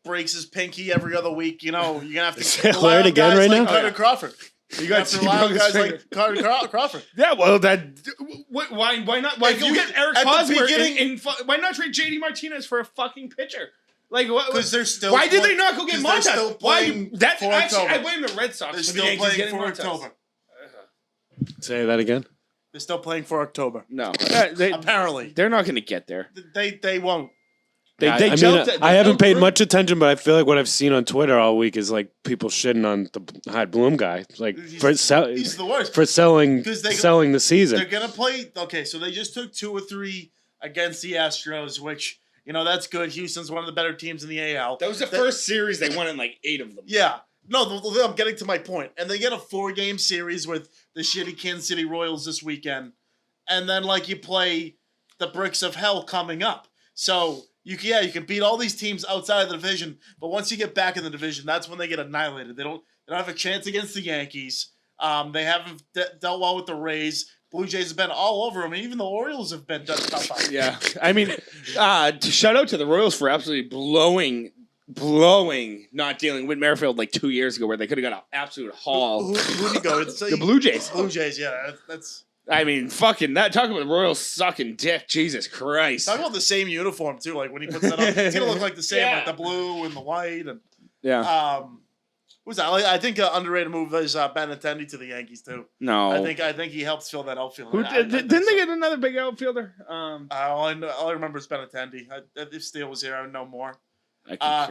S2: breaks his pinky every other week, you're gonna have to
S3: rely on
S2: again
S3: guys
S2: right
S3: now.
S2: Cutter Crawford. You got to rely on guys like Cutter Crawford.
S6: Yeah, well, why not? Why you get Eric Hosmer why not trade JD Martinez for a fucking pitcher? Like what?
S2: Because they're still.
S6: Why did they not go get Montas?
S2: Why?
S6: I blame the Red Sox.
S2: They're still playing for October.
S3: Say that again.
S2: They're still playing for October.
S6: No,
S2: apparently
S6: they're not going to get there.
S2: They won't.
S3: I haven't paid much attention, but I feel like what I've seen on Twitter all week is like people shitting on the Hyde Bloom guy, like
S2: he's the worst
S3: for selling the season.
S2: They're gonna play. Okay, so they just took 2 or 3 against the Astros, which that's good. Houston's one of the better teams in the AL.
S6: That was the first series they won in like 8 of them.
S2: Yeah. No, I'm getting to my point. And they get a 4-game series with the shitty Kansas City Royals this weekend, and then you play the Bricks of Hell coming up. So. You can beat all these teams outside of the division, but once you get back in the division, that's when they get annihilated. They don't have a chance against the Yankees. They haven't dealt well with the Rays. Blue Jays have been all over them, and even the Orioles have been done tough on.
S6: Yeah, I mean, shout out to the Royals for absolutely blowing, not dealing with Merrifield 2 years ago, where they could have got an absolute haul.
S2: Who did you go?
S6: The Blue Jays.
S2: Blue Jays, yeah, that's.
S6: I mean, fucking that. Talk about the Royals sucking dick. Jesus Christ.
S2: Talk about the same uniform too. Like when he puts that on, it's gonna look like the same, like the blue and the white, and who's that? I think underrated move is Benintendi to the Yankees too.
S6: No,
S2: I think he helps fill that outfield.
S6: Didn't they get another big outfielder?
S2: All I remember is Benintendi. If Steele was here, I would know more.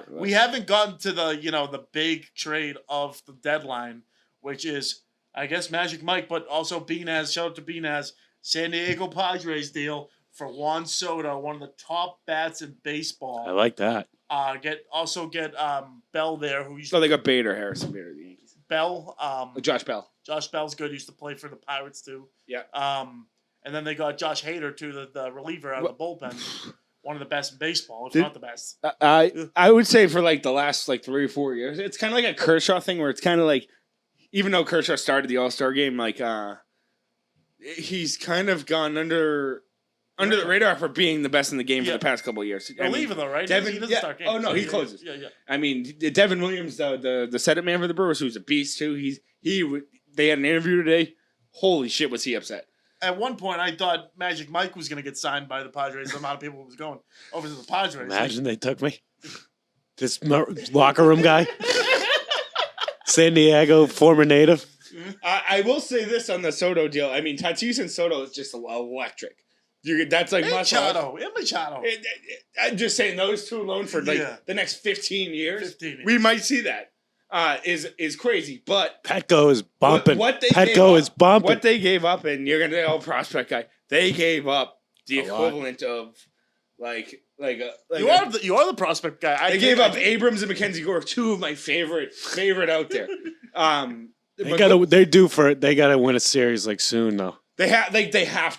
S2: We haven't gotten to the big trade of the deadline, which is. I guess Magic Mike, but also Beanaz. Shout out to Beanaz. San Diego Padres deal for Juan Soto, one of the top bats in baseball.
S3: I like that.
S2: Get Bell there, who used
S6: to. Oh, they got Bader, Harrison Bader, the Yankees.
S2: Bell.
S6: Josh Bell.
S2: Josh Bell's good. Used to play for the Pirates too.
S6: Yeah.
S2: And then they got Josh Hader too, the reliever out of the bullpen. one of the best in baseball, if
S6: Did-
S2: not the best.
S6: I would say for like the last like 3 or 4 years, it's kind of like a Kershaw thing where it's kind of like, even though Kershaw started the All-Star game, like he's kind of gone under the radar for being the best in the game for the past couple of years.
S2: They're leaving though, right?
S6: Devin,
S2: he doesn't start games.
S6: Oh no, he closes.
S2: Yeah.
S6: I mean, Devin Williams, the setup man for the Brewers, who's a beast too. They had an interview today. Holy shit, was he upset?
S2: At one point, I thought Magic Mike was going to get signed by the Padres. The amount of people was going over to the Padres.
S3: Imagine they took me. This locker room guy. San Diego, former native.
S6: I will say this on the Soto deal. I mean, Tatis and Soto is just electric. That's like
S2: Machado.
S6: I'm just saying those two alone for like the next 15 years. We might see that. Is crazy, but
S3: Petco is bumping.
S6: Petco
S3: is bumping.
S6: What they gave up, and you're gonna know prospect guy. They gave up the equivalent of like
S2: you are the prospect guy.
S6: They gave up Abrams and Mackenzie Gore, two of my favorite out there.
S3: They gotta win a series like soon though.
S6: They have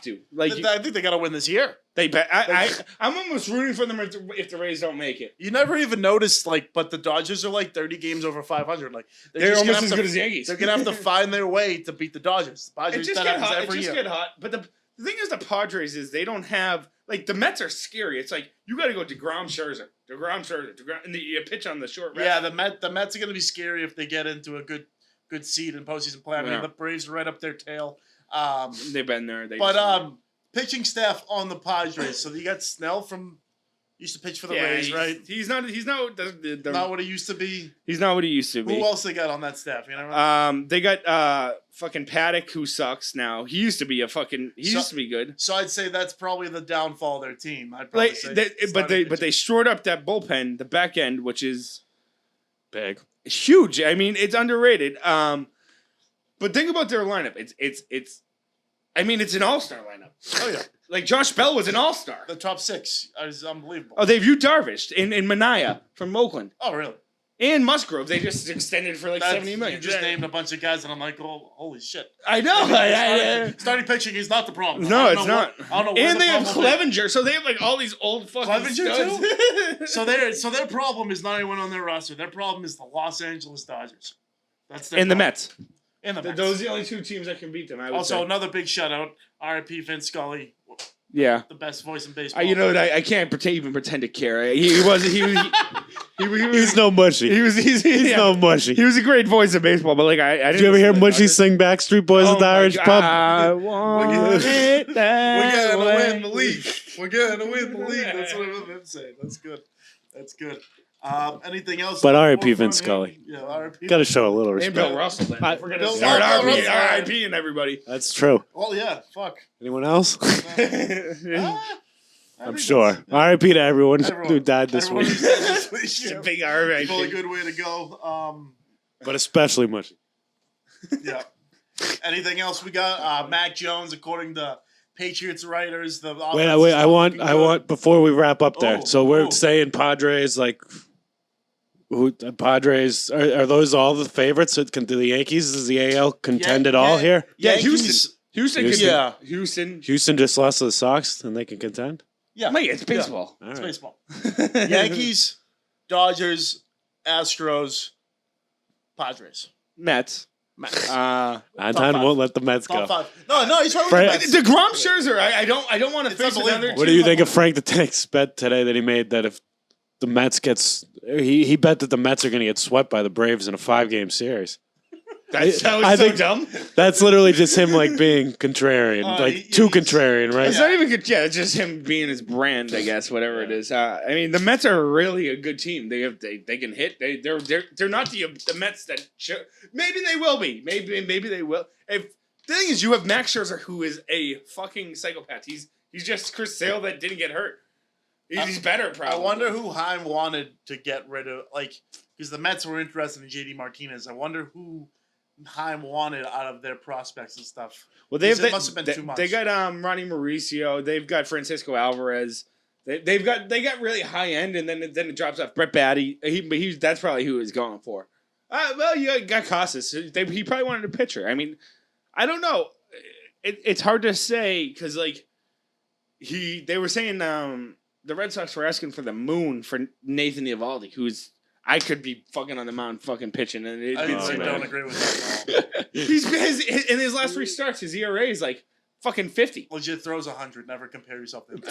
S6: to. Like
S2: I think they got to win this year.
S6: I'm almost rooting for them if the Rays don't make it.
S2: You never even noticed, but the Dodgers are like 30 games over 500. Like
S6: they're almost as good as Yankees.
S2: They're gonna have to find their way to beat the Dodgers. The Padres
S6: It just get hot. But the thing is, the Padres is they don't have the Mets are scary. It's like you got to go DeGrom, Scherzer, and you pitch on the short rest.
S2: Yeah, the Mets are gonna be scary if they get into a good seed in postseason play. I mean, the Braves are right up their tail.
S6: They've been there.
S2: Pitching staff on the Padres. So you got Snell used to pitch for the Rays, right?
S6: He's not
S2: not what he used to be.
S6: He's not what he used to be.
S2: Who else they got on that staff? You know.
S6: They got fucking Paddock, who sucks now. He used to be used to be good.
S2: So I'd say that's probably the downfall of their team. I'd probably say.
S6: But they shored up that bullpen, the back end, which is
S3: big,
S6: huge. I mean, it's underrated. But think about their lineup. It's an all-star lineup.
S2: Oh yeah.
S6: Like Josh Bell was an all-star.
S2: The top 6 is unbelievable.
S6: Oh, they've used Darvish in Mania from Oakland.
S2: Oh really?
S6: And Musgrove, they just extended for $70 million.
S2: You just named a bunch of guys, and I'm like, oh, holy shit!
S6: I know.
S2: Starting pitching is not the problem.
S6: No, it's not.
S2: I don't know.
S6: And they have Clevenger, so they have all these old fucking
S2: Clevenger
S6: studs.
S2: too. So their problem is not anyone on their roster. Their problem is the Los Angeles Dodgers. That's their
S6: and
S2: problem.
S6: the Mets.
S2: And the Mets.
S6: Those are the only two teams that can beat them. I would
S2: also,
S6: say.
S2: another big shout out, R.I.P. Vince Scully.
S6: Yeah,
S2: the best voice in baseball.
S6: You know what? I can't even pretend to care. He was.
S3: He's no mushy.
S6: He's
S3: no mushy.
S6: He was a great voice of baseball, but I didn't.
S3: Did you ever hear Mushy sing Backstreet Boys at the Irish pub?
S6: I want it that
S2: We're gonna
S6: way.
S2: win the league. We're gonna win the league. That's what I'm saying. That's good. That's good. Anything else?
S3: But R.I.P. Vince Scully.
S2: Yeah, R.I.P.
S3: Got to show a little
S6: And Bill
S3: respect.
S6: Russell. Then. We're gonna
S2: Bill
S6: start
S2: Russell.
S6: R.I.P. and everybody.
S3: That's true.
S2: Well, yeah. Fuck.
S3: Anyone else?
S2: I
S3: I'm
S2: think
S3: sure.
S2: that's-
S3: R.I.P. to everyone who died this
S2: everyone
S3: week.
S2: who died this week.
S6: It's a
S2: Yeah.
S6: big R.I.P.
S2: Probably a good way to go.
S3: But especially Mushy.
S2: Yeah. Anything else we got? Mac Jones, according to Patriots writers, the
S3: Wait, I want before we wrap up there.
S2: Oh,
S3: So we're
S2: oh.
S3: saying Padres, Padres are those all the favorites? Do the Yankees? Does the AL contend at all here?
S6: Yeah,
S2: Yankees-
S6: Houston.
S2: Yeah.
S6: Houston.
S3: Just lost to the Sox, and they can contend.
S2: Yeah.
S6: Mate, it's baseball.
S3: All
S2: It's
S3: right.
S2: baseball. Yankees, Dodgers, Astros, Padres.
S6: Mets.
S3: Antan
S2: five.
S3: won't let the Mets
S2: Top
S3: go.
S2: 5. No, he's right with
S3: Frank-
S2: the Mets.
S6: DeGrom, Scherzer. I don't want to
S2: It's
S6: face another.
S2: unbelievable.
S3: What do you think of Frank the Tank's bet today that he made that if the Mets he bet that the Mets are going to get swept by the Braves in a 5-game series?
S6: That was
S3: I
S6: so
S3: think-
S6: dumb.
S3: That's literally just him being contrarian, too contrarian, right?
S6: It's not even good. Yeah, it's just him being his brand, I guess. Whatever it is. The Mets are really a good team. They can hit. They're not the Mets that maybe they will be. Maybe they will. The thing is, you have Max Scherzer, who is a fucking psychopath. He's just Chris Sale that didn't get hurt. He's better, probably.
S2: I wonder who Heim wanted to get rid of, because the Mets were interested in J.D. Martinez. I wonder who Heim wanted out of their prospects and stuff.
S6: Well,
S2: It must have been too much.
S6: They got Ronnie Mauricio. They've got Francisco Alvarez. They got really high end, and then it drops off. Brett Batty. That's probably who he's going for. Well, you got Casas. He probably wanted a pitcher. I mean, I don't know. It's hard to say because they were saying the Red Sox were asking for the moon for Nathan Eovaldi, who's I could be fucking on the mound fucking pitching, and it'd be
S2: I don't agree with that at all.
S6: in his last 3 starts, his ERA is like fucking 50.
S2: Legit throws 100. Never compare yourself to him.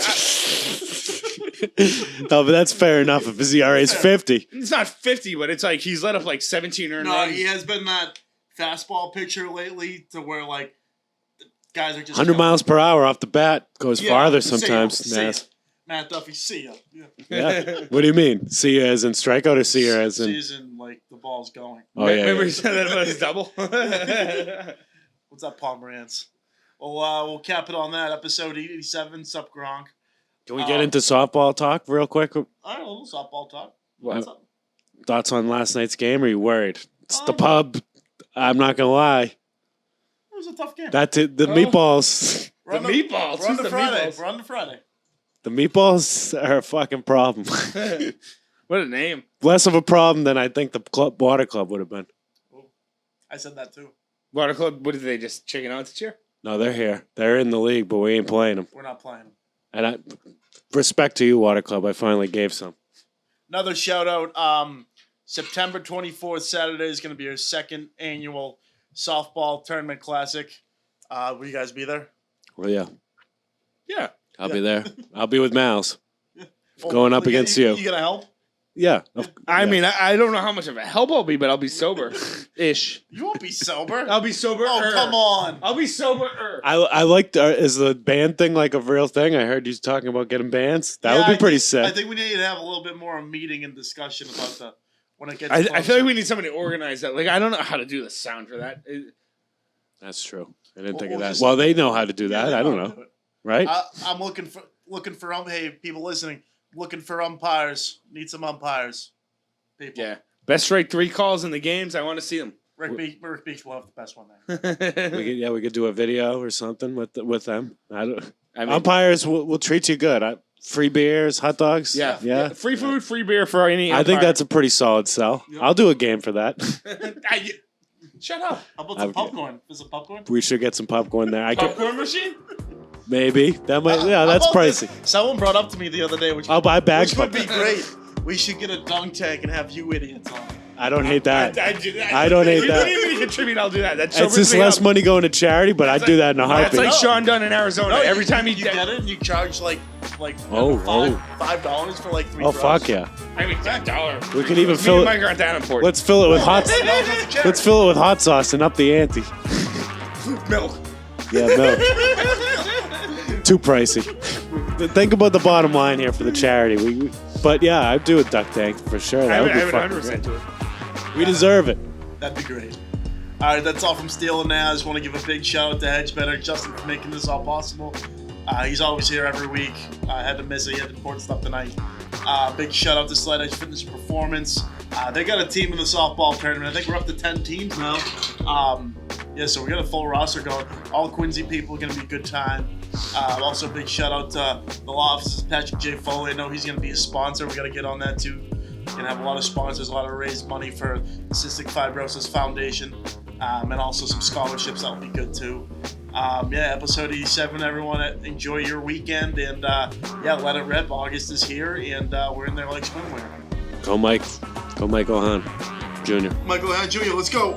S3: No, but that's fair enough if his ERA is 50.
S6: It's not 50, but it's like he's let up like 17 earned
S2: No,
S6: runs.
S2: he has been that fastball pitcher lately to where like the guys are just
S3: 100 miles per hour off the bat goes
S2: Yeah,
S3: farther
S2: see ya,
S3: sometimes.
S2: see ya.
S3: Naz.
S2: Matt Duffy, see ya. Yeah.
S3: Yeah. What do you mean? See ya as in strikeout or see ya as in?
S2: Season like the ball's going.
S3: Oh, yeah.
S6: Remember
S3: yeah.
S6: he said that about his double?
S2: What's up, Pomerantz? Well, we'll cap it on that. Episode 87, Sup Gronk.
S3: Can we get into softball talk real quick?
S2: All right, a little softball talk. What's up?
S3: Thoughts on last night's game? Are you worried? It's the pub. I'm not gonna lie.
S2: It was a tough game.
S3: That's it. The meatballs.
S2: We're on
S6: meatballs.
S2: We're on
S6: Who's
S2: the
S6: the
S2: Friday.
S6: meatballs?
S2: We're on the Friday.
S3: The meatballs are a fucking problem.
S6: What a name.
S3: Less of a problem than I think the water club would have been.
S2: I said that too.
S6: Water Club, what did they just chicken out this year?
S3: No, they're here. They're in the league, but we ain't playing them.
S2: We're not playing them.
S3: And I, respect to you, Water Club. I finally gave some.
S2: Another shout out. September 24th, Saturday is going to be our second annual softball tournament classic. Will you guys be there?
S3: Well, yeah,
S6: Yeah.
S3: I'll be there. I'll be with Mal's. Going up against you.
S2: You gonna help?
S3: Yeah.
S6: I mean, I don't know how much of a help I'll be, but I'll be sober-ish.
S2: You won't be sober.
S6: I'll be sober.
S2: Oh, come on.
S6: I'll be sober.
S3: I liked. Is the band thing like a real thing? I heard you talking about getting bands. That would be pretty sick.
S2: I think we need to have a little bit more meeting and discussion about when it gets.
S6: I
S2: closer.
S6: feel like we need somebody to organize that. Like, I don't know how to do the sound for that.
S3: That's true. I didn't think
S2: We'll
S3: of that.
S2: just-
S3: Well, they know how to do
S2: Yeah,
S3: that.
S2: they
S3: I don't
S2: how to
S3: know.
S2: do it.
S3: Right?
S2: I'm looking for hey, people listening, looking for umpires. Need some umpires. People.
S6: Yeah. Best strike 3 calls in the games. I want to see them.
S2: Rick Beach will have the best one there.
S3: we could do a video or something with them.
S6: I mean,
S3: Umpires will treat you good. Free beers, hot dogs.
S6: yeah. Free food, free beer for any
S3: I think
S6: umpire.
S3: that's a pretty solid sell.
S2: Yep.
S3: I'll do a game for that.
S6: Shut up.
S2: How about
S3: I
S2: some
S3: would-
S2: popcorn? Is it popcorn?
S3: We should get some popcorn there.
S6: Popcorn machine?
S3: Maybe that might. Yeah,
S2: How
S3: that's
S2: about this?
S3: pricey.
S2: Someone brought up to me the other day, which
S3: I'll buy bags.
S2: would be great. We should get a dunk tank and have you idiots on.
S3: I don't hate that.
S6: I do that.
S3: I don't hate
S6: If
S3: that.
S6: you need me to contribute, I'll do that. That
S3: It's
S6: sobers
S3: just
S6: me
S3: less
S6: up.
S3: money going to charity, but I'd do that in a
S6: That's
S3: heartbeat.
S6: like Sean Dunn in Arizona. Every time he
S2: you get it, and you charge like
S3: Oh,
S2: $5 for like 3
S3: Oh
S2: drugs.
S3: fuck yeah!
S6: I mean, $1.
S3: We can even
S6: Me
S3: fill
S6: and
S3: it.
S6: Mike aren't that important.
S3: Let's fill it with hot. Let's fill it with hot sauce and up the ante.
S6: milk.
S3: Yeah, no. Too pricey. Think about the bottom line here for the charity. But yeah, I'd do a duck tank for sure. That would be
S6: I would
S3: fucking
S6: 100%
S3: great.
S6: do it.
S3: We deserve it.
S2: That'd be great. All right, that's all from Steele and Nazz. Want to give a big shout out to Hedgebetter Justin for making this all possible. He's always here every week. I had to miss it. He had important stuff tonight. Big shout out to Slide Edge Fitness and Performance. They got a team in the softball tournament. I think we're up to 10 teams now. So we got a full roster going. All Quincy people are going to be a good time. Also, big shout out to the law offices, Patrick J. Foley. I know he's going to be a sponsor. We got to get on that too. Going to have a lot of sponsors, a lot of raised money for Cystic Fibrosis Foundation, and also some scholarships. That will be good too. Episode 87, everyone. Enjoy your weekend, and let it rip. August is here, and we're in there like swimwear.
S3: Go Mike. Go Michael Hahn, Jr.
S2: Michael Jr., let's go.